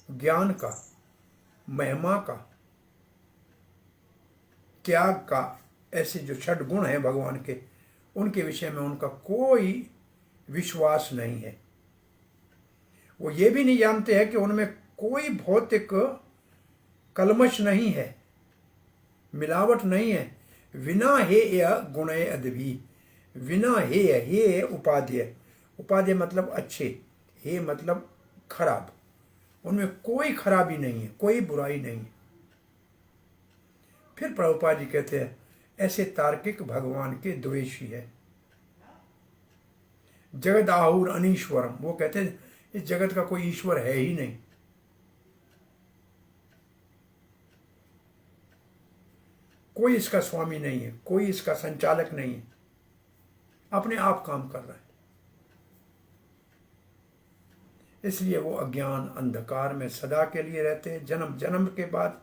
ज्ञान का, महिमा का, त्याग का, ऐसे जो छठ गुण हैं भगवान के, उनके विषय में उनका कोई विश्वास नहीं है। वो ये भी नहीं जानते हैं कि उनमें कोई भौतिक कलमश नहीं है, मिलावट नहीं है। विना हे गुणे अदभी, विना हे उपाध्य, उपाध्य मतलब अच्छे, हे मतलब खराब, उनमें कोई खराबी नहीं है, कोई बुराई नहीं है। फिर प्रभुपाद जी कहते हैं ऐसे तार्किक भगवान के द्वेषी है। जगद आहुर अनीश्वरम, वो कहते हैं इस जगत का कोई ईश्वर है ही नहीं। कोई इसका स्वामी नहीं है, कोई इसका संचालक नहीं है, अपने आप काम कर रहा है। इसलिए वो अज्ञान अंधकार में सदा के लिए रहते हैं। जन्म जन्म के बाद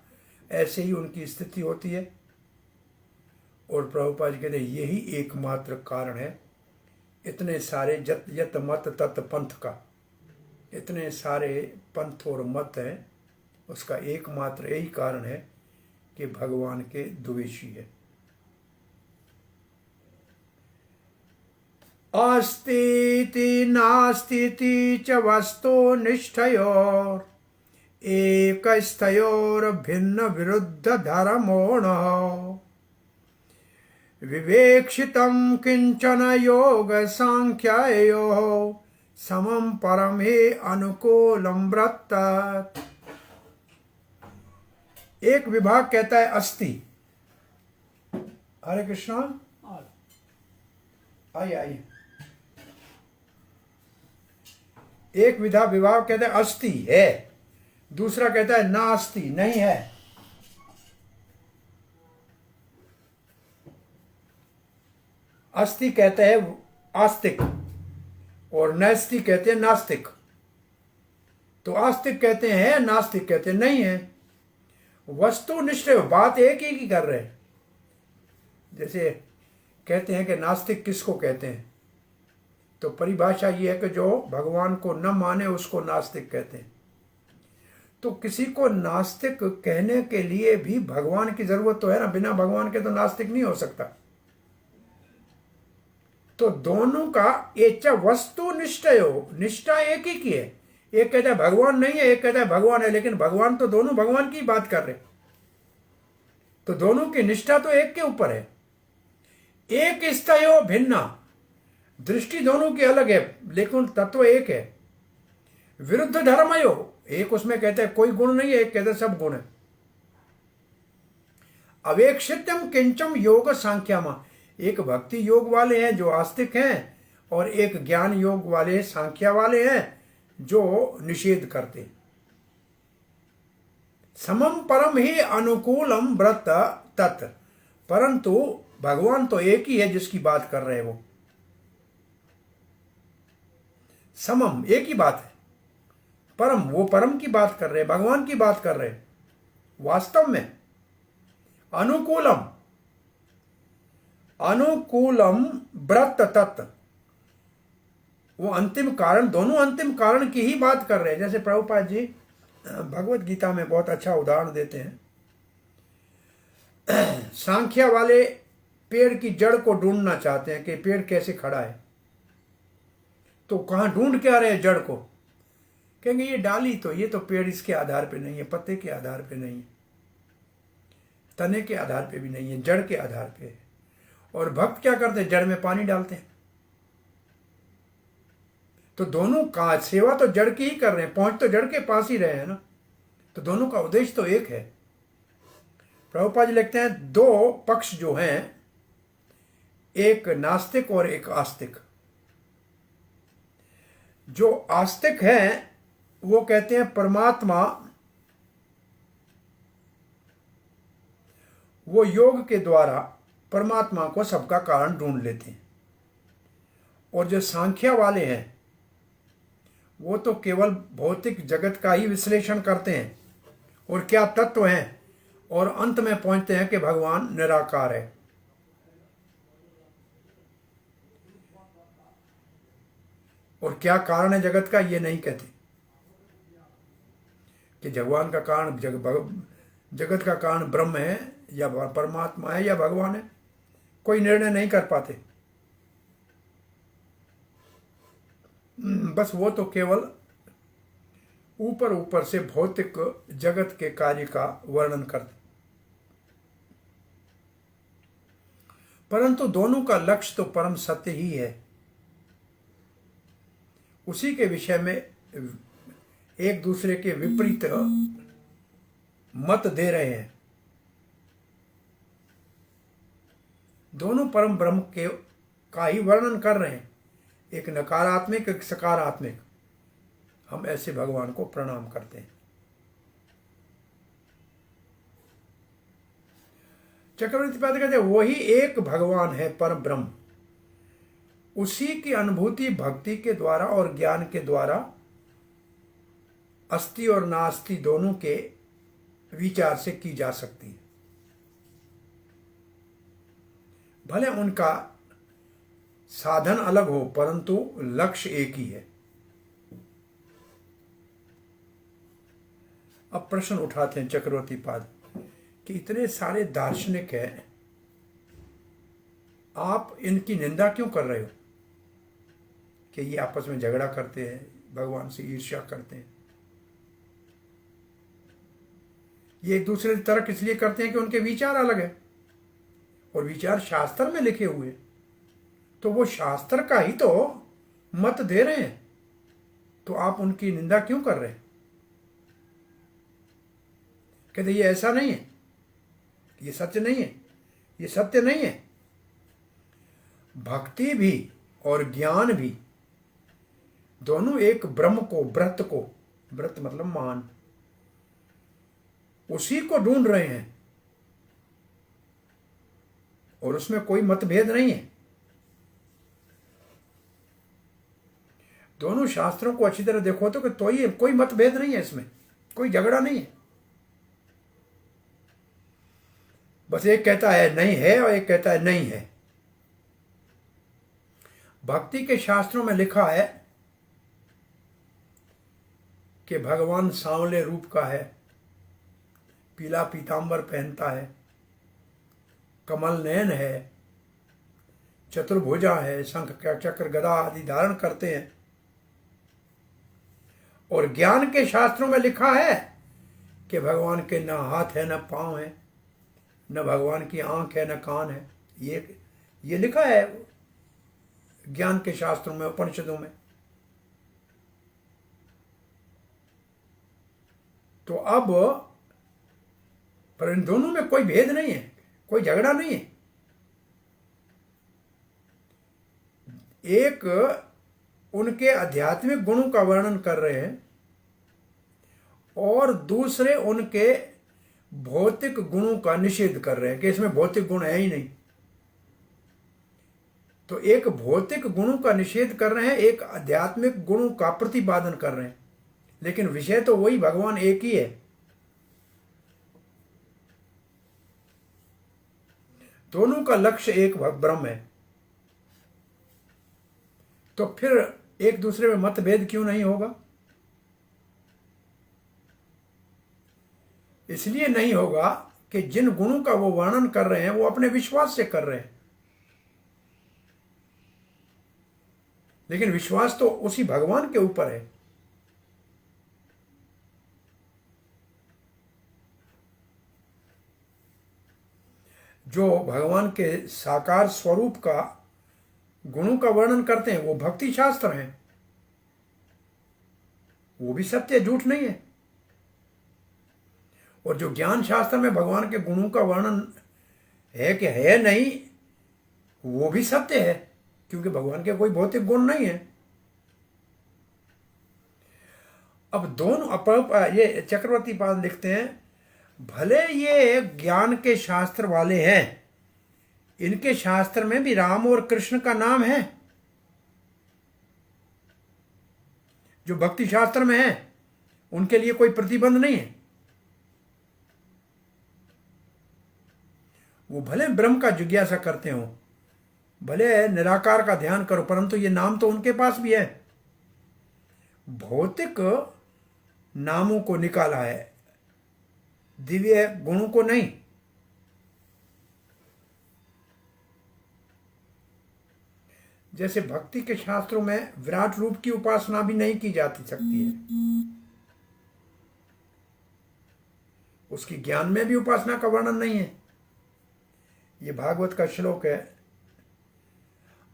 ऐसे ही उनकी स्थिति होती है। और प्रभुपाद जी कहते हैं यही एकमात्र कारण है इतने सारे यत मत तत् पंथ का, इतने सारे पंथ और मत हैं, उसका एकमात्र यही कारण है कि भगवान के द्वेषी है। अस्तीति नास्तीति च वस्तु निष्ठयोर एकस्थयोर भिन्न विरुद्ध धर्मोण विवेक्षितं किंचन योग सांख्यायोः समम परम हे अनुकूलम व्रत। एक विभाग कहता है अस्ति। हरे कृष्णा, आइए आइए। एक विभाग कहता है अस्ति है, दूसरा कहता है नास्ति, नहीं है। अस्ति कहते हैं आस्तिक और नैस्ति कहते हैं नास्तिक। तो आस्तिक कहते हैं, नास्तिक कहते हैं नहीं है। वस्तुनिष्ठ बात एक ही कर रहे हैं। जैसे कहते हैं कि नास्तिक किसको कहते हैं, तो परिभाषा ये है कि जो भगवान को न माने उसको नास्तिक कहते हैं। तो किसी को नास्तिक कहने के लिए भी भगवान की जरूरत तो है ना, बिना भगवान के तो नास्तिक नहीं हो सकता। तो दोनों का एक वस्तु निष्ठयो, निष्ठा एक ही की है। एक कहता है भगवान नहीं है, एक कहता है भगवान है, लेकिन भगवान तो दोनों भगवान की बात कर रहे। तो दोनों की निष्ठा तो एक के ऊपर है। एक स्तयो भिन्ना, दृष्टि दोनों की अलग है लेकिन तत्व एक है। विरुद्ध धर्मयो, एक उसमें कहते हैं कोई गुण नहीं है, एक कहते हैं सब गुण है। अवेक्षित्यम किंचम योग सांख्यामा, एक भक्ति योग वाले हैं जो आस्तिक हैं, और एक ज्ञान योग वाले सांख्या वाले हैं जो निषेध करते। समम परम ही अनुकूलम व्रत तत्, परंतु भगवान तो एक ही है जिसकी बात कर रहे हैं वो। समम एक ही बात है, परम वो परम की बात कर रहे हैं, भगवान की बात कर रहे हैं वास्तव में। अनुकूलम, अनुकूलम व्रत तत्, वो अंतिम कारण, दोनों अंतिम कारण की ही बात कर रहे हैं। जैसे प्रभुपाद जी भगवत गीता में बहुत अच्छा उदाहरण देते हैं। सांख्या वाले पेड़ की जड़ को ढूंढना चाहते हैं कि पेड़ कैसे खड़ा है, तो कहाँ ढूंढ क्या रहे जड़ को, कहेंगे ये डाली, तो ये तो पेड़ इसके आधार पे नहीं है, पत्ते के आधार पे नहीं है, तने के आधार पे भी नहीं है, जड़ के आधार पे है। और भक्त क्या करते हैं, जड़ में पानी डालते हैं। तो दोनों का सेवा तो जड़ की ही कर रहे हैं, पहुंच तो जड़ के पास ही रहे हैं ना, तो दोनों का उद्देश्य तो एक है। प्रभुपाद जी लिखते हैं दो पक्ष जो हैं, एक नास्तिक और एक आस्तिक। जो आस्तिक हैं वो कहते हैं परमात्मा, वो योग के द्वारा परमात्मा को सबका कारण ढूंढ लेते हैं। और जो सांख्या वाले हैं वो तो केवल भौतिक जगत का ही विश्लेषण करते हैं और क्या तत्व हैं, और अंत में पहुंचते हैं कि भगवान निराकार है। और क्या कारण है जगत का, ये नहीं कहते कि भगवान का कारण, जगत का कारण ब्रह्म है या परमात्मा है या भगवान है, कोई निर्णय नहीं कर पाते। बस वो तो केवल ऊपर ऊपर से भौतिक जगत के कार्य का वर्णन करते। परंतु दोनों का लक्ष्य तो परम सत्य ही है। उसी के विषय में एक दूसरे के विपरीत मत दे रहे हैं। दोनों परम ब्रह्म के का ही वर्णन कर रहे हैं, एक नकारात्मक एक सकारात्मक। हम ऐसे भगवान को प्रणाम करते हैं। चक्रवर्ती पाद कहते हैं वही एक भगवान है परम ब्रह्म, उसी की अनुभूति भक्ति के द्वारा और ज्ञान के द्वारा अस्ति और नास्ति दोनों के विचार से की जा सकती है। भले उनका साधन अलग हो परंतु लक्ष्य एक ही है। अब प्रश्न उठाते हैं चक्रवर्ती पाद कि इतने सारे दार्शनिक हैं, आप इनकी निंदा क्यों कर रहे हो कि ये आपस में झगड़ा करते हैं, भगवान से ईर्ष्या करते हैं। ये एक दूसरे से तर्क इसलिए करते हैं कि उनके विचार अलग है और विचार शास्त्र में लिखे हुए, तो वो शास्त्र का ही तो मत दे रहे हैं, तो आप उनकी निंदा क्यों कर रहे हैं। कहते ये ऐसा नहीं है, ये सत्य नहीं है, ये सत्य नहीं है। भक्ति भी और ज्ञान भी दोनों एक ब्रह्म को, व्रत को, व्रत मतलब मान, उसी को ढूंढ रहे हैं और उसमें कोई मतभेद नहीं है। दोनों शास्त्रों को अच्छी तरह देखो तो ये कोई मतभेद नहीं है, इसमें कोई झगड़ा नहीं है। बस एक कहता है नहीं है और एक कहता है नहीं है। भक्ति के शास्त्रों में लिखा है कि भगवान सांवले रूप का है, पीला पीतांबर पहनता है, कमल नयन है, चतुर्भुजा है, शंख चक्र गदा आदि धारण करते हैं। और ज्ञान के शास्त्रों में लिखा है कि भगवान के न हाथ है न पांव है, न भगवान की आंख है न कान है। ये लिखा है ज्ञान के शास्त्रों में, उपनिषदों में। तो अब पर इन दोनों में कोई भेद नहीं है, कोई झगड़ा नहीं है। एक उनके आध्यात्मिक गुणों का वर्णन कर रहे हैं और दूसरे उनके भौतिक गुणों का निषेध कर रहे हैं कि इसमें भौतिक गुण है ही नहीं। तो एक भौतिक गुणों का निषेध कर रहे हैं, एक आध्यात्मिक गुणों का प्रतिपादन कर रहे हैं, लेकिन विषय तो वही भगवान एक ही है। दोनों का लक्ष्य एक ब्रह्म है। तो फिर एक दूसरे में मतभेद क्यों नहीं होगा? इसलिए नहीं होगा कि जिन गुणों का वो वर्णन कर रहे हैं वो अपने विश्वास से कर रहे हैं, लेकिन विश्वास तो उसी भगवान के ऊपर है। जो भगवान के साकार स्वरूप का गुणों का वर्णन करते हैं वो भक्ति शास्त्र हैं, वो भी सत्य, झूठ नहीं है। और जो ज्ञान शास्त्र में भगवान के गुणों का वर्णन है कि है नहीं, वो भी सत्य है, क्योंकि भगवान के कोई भौतिक गुण नहीं है। अब दोनों ये चक्रवर्ती पाद लिखते हैं, भले ये ज्ञान के शास्त्र वाले हैं, इनके शास्त्र में भी राम और कृष्ण का नाम है। जो भक्ति शास्त्र में है उनके लिए कोई प्रतिबंध नहीं है। वो भले ब्रह्म का जिज्ञासा करते हो, भले निराकार का ध्यान करो, परंतु ये नाम तो उनके पास भी है। भौतिक नामों को निकाला है, दिव्य गुणों को नहीं। जैसे भक्ति के शास्त्रों में विराट रूप की उपासना भी नहीं की जाती सकती है, उसकी ज्ञान में भी उपासना का वर्णन नहीं है। ये भागवत का श्लोक है,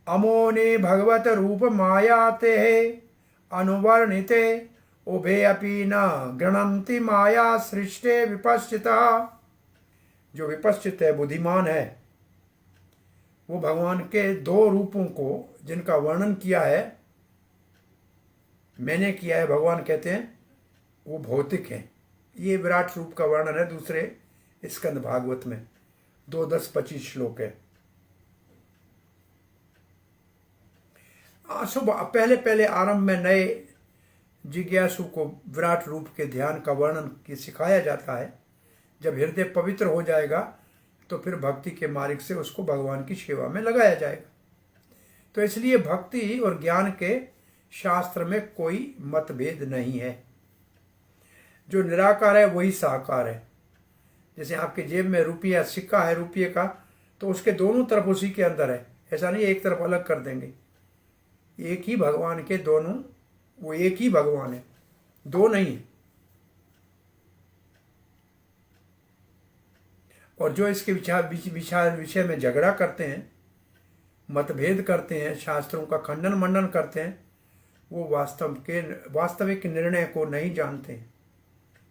अमोने भगवत रूप मायाते अनुवर्णिते उभे अपि न गृणन्ति माया सृष्टे विपश्चिता। जो विपश्चित है, बुद्धिमान है, वो भगवान के दो रूपों को जिनका वर्णन किया है, मैंने किया है, भगवान कहते हैं वो भौतिक हैं। ये विराट रूप का वर्णन है दूसरे स्कंद भागवत में, 2:10-25 श्लोक है। पहले पहले आरंभ में नए जिज्ञासु को विराट रूप के ध्यान का वर्णन की सिखाया जाता है। जब हृदय पवित्र हो जाएगा तो फिर भक्ति के मार्ग से उसको भगवान की सेवा में लगाया जाएगा। तो इसलिए भक्ति और ज्ञान के शास्त्र में कोई मतभेद नहीं है। जो निराकार है वही साकार है। जैसे आपके जेब में रुपया सिक्का है रुपये का, तो उसके दोनों तरफ उसी के अंदर है, ऐसा नहीं एक तरफ अलग कर देंगे। एक ही भगवान के दोनों, वो एक ही भगवान है, दो नहीं। और जो इसके विषय में झगड़ा करते हैं, मतभेद करते हैं, शास्त्रों का खंडन मंडन करते हैं, वो वास्तविक निर्णय को नहीं जानते,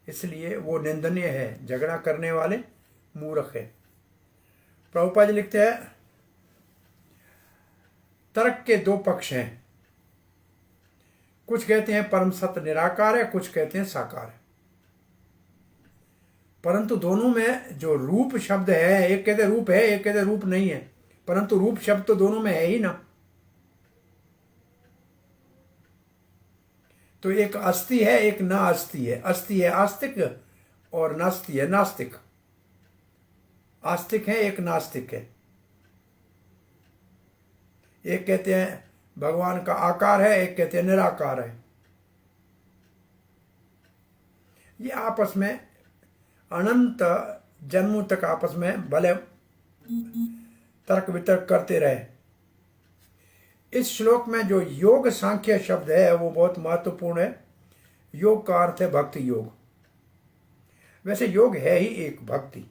इसलिए वो निंदनीय है। झगड़ा करने वाले मूर्ख है। प्रभुपाद जी लिखते हैं, तर्क के दो पक्ष हैं। कुछ कहते हैं परम सत्य निराकार है, कुछ कहते हैं साकार है। परंतु दोनों में जो रूप शब्द है, एक कहते रूप है, एक कहते रूप नहीं है, परंतु रूप शब्द तो दोनों में है ही ना। तो एक अस्थि है, एक ना अस्थि है। अस्थि है आस्तिक और नास्ति है नास्तिक। आस्तिक है, एक नास्तिक है। एक कहते हैं भगवान का आकार है, एक कहते हैं निराकार है। ये आपस में अनंत जन्मों तक आपस में भले तर्क वितर्क करते रहे। इस श्लोक में जो योग सांख्य शब्द है वो बहुत महत्वपूर्ण है। योग का अर्थ है भक्ति योग। वैसे योग है ही एक भक्ति।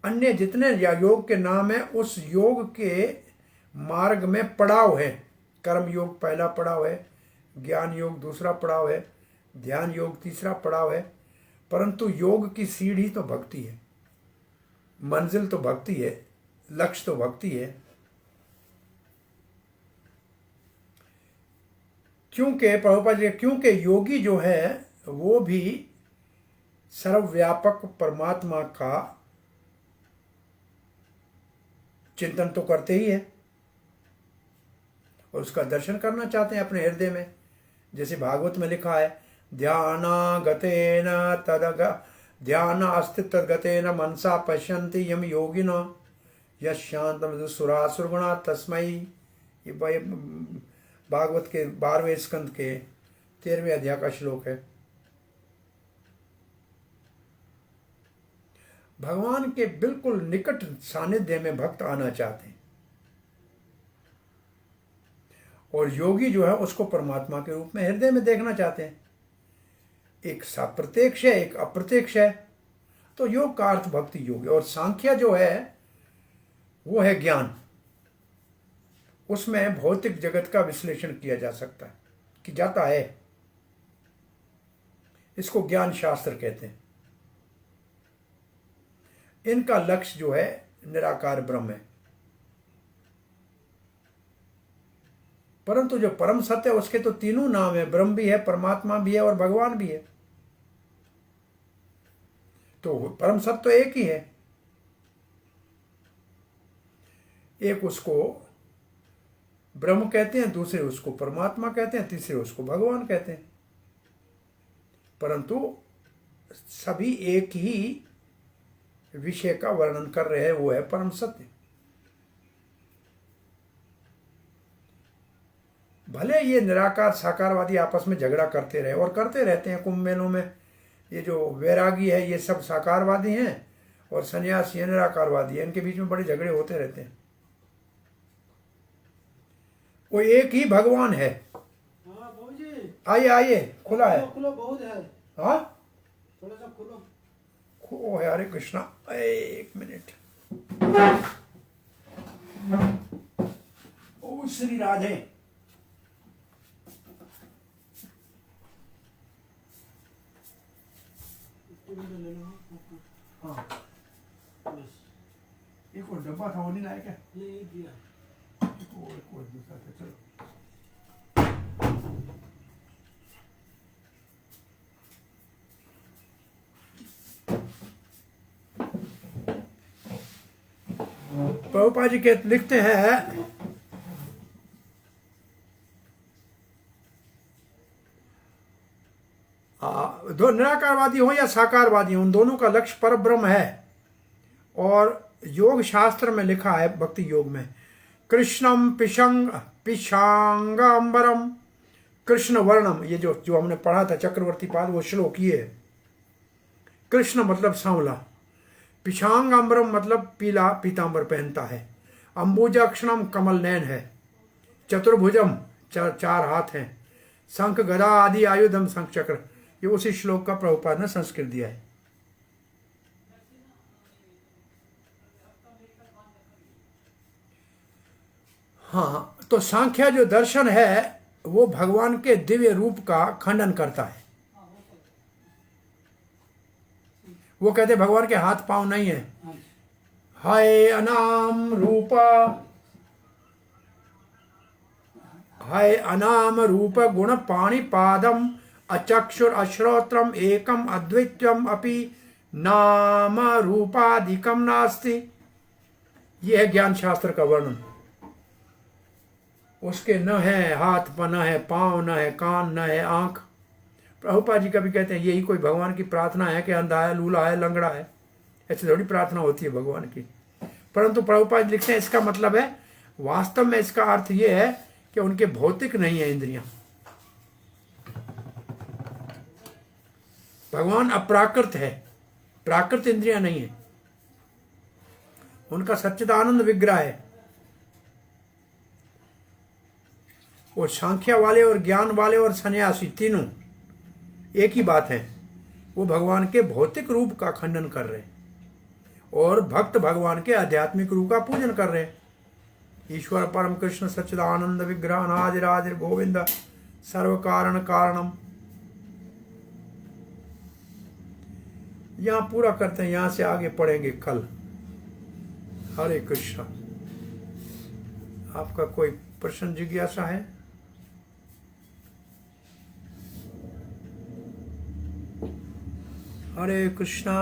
अन्य जितने योग के नाम है उस योग के मार्ग में पड़ाव है। कर्म योग पहला पड़ाव है, ज्ञान योग दूसरा पड़ाव है, ध्यान योग तीसरा पड़ाव है। परंतु योग की सीढ़ी तो भक्ति है, मंजिल तो भक्ति है, लक्ष्य तो भक्ति है। क्योंकि योगी जो है वो भी सर्वव्यापक परमात्मा का चिंतन तो करते ही है और उसका दर्शन करना चाहते हैं अपने हृदय में। जैसे भागवत में लिखा है, ध्यानागतेन ध्यानास्तित्वगतेन मनसा पश्यन्ति यम योगिनो यशांतम सुरासुरगुणा तस्मै। ये भागवत के 12वें स्कंद के 13वें अध्याय का श्लोक है। भगवान के बिल्कुल निकट सानिध्य में भक्त आना चाहते हैं और योगी जो है उसको परमात्मा के रूप में हृदय में देखना चाहते हैं। एक साप्रत्यक्ष है, एक अप्रत्यक्ष है। तो योग का अर्थ भक्ति योग है। और सांख्य जो है वो है ज्ञान। उसमें भौतिक जगत का विश्लेषण किया जा सकता है कि जाता है। इसको ज्ञान शास्त्र कहते हैं। इनका लक्ष्य जो है निराकार ब्रह्म है। परंतु जो परम सत्य है उसके तो तीनों नाम है, ब्रह्म भी है, परमात्मा भी है और भगवान भी है। तो परम सत्य तो एक ही है। एक उसको ब्रह्म कहते हैं, दूसरे उसको परमात्मा कहते हैं, तीसरे उसको भगवान कहते हैं। परंतु सभी एक ही विषय का वर्णन कर रहे हैं, वो है परम सत्य। भले ये निराकार साकारवादी आपस में झगड़ा करते रहे और करते रहते हैं कुंभ मेलों में। ये जो वैरागी है ये सब साकारवादी हैं और सन्यासी है निराकारवादी है। इनके बीच में बड़े झगड़े होते रहते हैं। वो एक ही भगवान है। आइए आइए, खुला है। बहुत है। हाँ थोड़ा सा खुलो। ओ हरे कृष्णा, एक मिनट। ओ श्री राधे। हाँ, एक और डब्बा था वो नहीं लाया क्या? ये दिया। एक और दूसरा था। चलो प्रभुपाद जी के लिखते हैं, दो निराकारवादी हो या साकारवादी हो, उन दोनों का लक्ष्य पर ब्रह्म है। और योग शास्त्र में लिखा है भक्ति योग में, कृष्णम पिशांगांबरम कृष्ण वर्णम। ये जो हमने पढ़ा था चक्रवर्ती पाद, वो श्लोक ये है। कृष्ण मतलब सांवला, पिशांगांबरम मतलब पीला पीतांबर पहनता है, अंबुजाक्षणम कमल नयन है, चतुर्भुजम चार हाथ हैं, शंख गदा आदि आयुधम शंख चक्र। ये उसी श्लोक का प्रभुपाद ने संस्कृत दिया है। हाँ, तो सांख्य जो दर्शन है वो भगवान के दिव्य रूप का खंडन करता है। वो कहते भगवान के हाथ पांव नहीं है। हाय अनाम रूपा, हाय अनाम रूप गुण पाणिपादम अचक्षुर अश्रोत्रम एकम अद्वितीयम अपि नाम रूपाधिकम नास्ति। यह है ज्ञान शास्त्र का वर्णन। उसके न है हाथ, न है पांव, न है कान, न है आंख। प्रभुपाद जी कभी कहते हैं यही कोई भगवान की प्रार्थना है कि अंधा है, लूला है, लंगड़ा है। ऐसी थोड़ी प्रार्थना होती है भगवान की। परंतु प्रभुपाद जी लिखते हैं इसका मतलब है, वास्तव में इसका अर्थ यह है कि उनके भौतिक नहीं है इंद्रियां। भगवान अप्राकृत है, प्राकृत इंद्रियां नहीं है। उनका सच्चिदानंद विग्रह है। वो सांख्या वाले और ज्ञान वाले और सन्यासी तीनों एक ही बात है। वो भगवान के भौतिक रूप का खंडन कर रहे हैं और भक्त भगवान के आध्यात्मिक रूप का पूजन कर रहे हैं। ईश्वर परम कृष्ण सच्चिदानंद विग्रह नादिरादिर गोविंद सर्व कारण कारणम। यहां पूरा करते हैं, यहां से आगे पढ़ेंगे कल। हरे कृष्ण। आपका कोई प्रश्न जिज्ञासा है? हरे कृष्णा।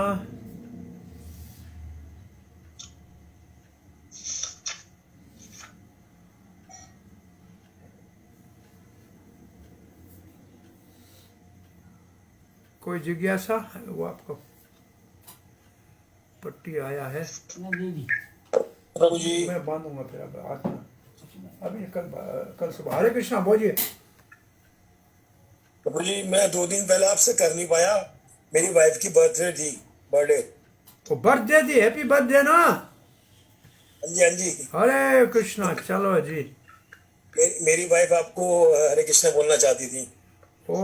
कोई जिज्ञासा? वो आपको पट्टी आया है, प्रभु जी मैं बांधूंगा फिर। अब आज अभी कल सुबह। हरे कृष्णा बोलिए। प्रभु जी, मैं 2 दिन पहले आपसे कर नहीं पाया। मेरी वाइफ की बर्थडे थी, बर्थडे। तो बर्थडे थी, हैप्पी बर्थडे ना। हाँ जी, हाँ जी। हरे कृष्णा। चलो जी। मेरी वाइफ आपको हरे कृष्ण बोलना चाहती थी। ओ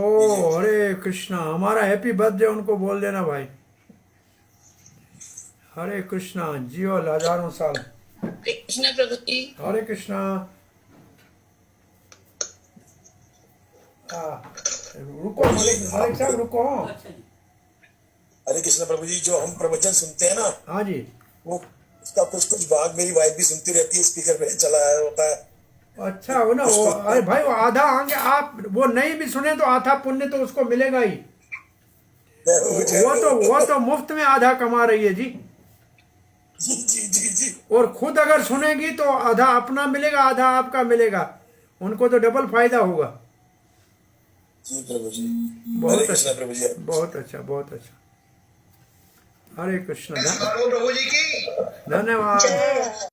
हरे कृष्णा। हमारा हैप्पी बर्थडे उनको बोल देना भाई। हरे कृष्णा। जियो हजारों साल। कृष्ण प्रभु जी। हरे कृष्णा। रुको मलिक साहब, रुको। हरे कृष्ण प्रभु जी, जो हम प्रवचन सुनते हैं ना, हाँ जी। वो उसका कुछ भाग मेरी वाइफ भी सुनती रहती है, स्पीकर पे चला होता है। अच्छा हो ना। वो अरे भाई, वो आधा आगे आप वो नहीं भी सुने तो आधा पुण्य तो उसको मिलेगा ही। वो तो मुफ्त में आधा कमा रही है जी। जी जी जी जी। और खुद अगर सुनेगी तो आधा अपना मिलेगा, आधा आपका मिलेगा। उनको तो डबल फायदा होगा। जी प्रभु जी। बहुत हरे अच्छा, कृष्ण प्रभु जी। बहुत अच्छा, बहुत अच्छा। हरे कृष्ण। प्रभु जी की धन्यवाद।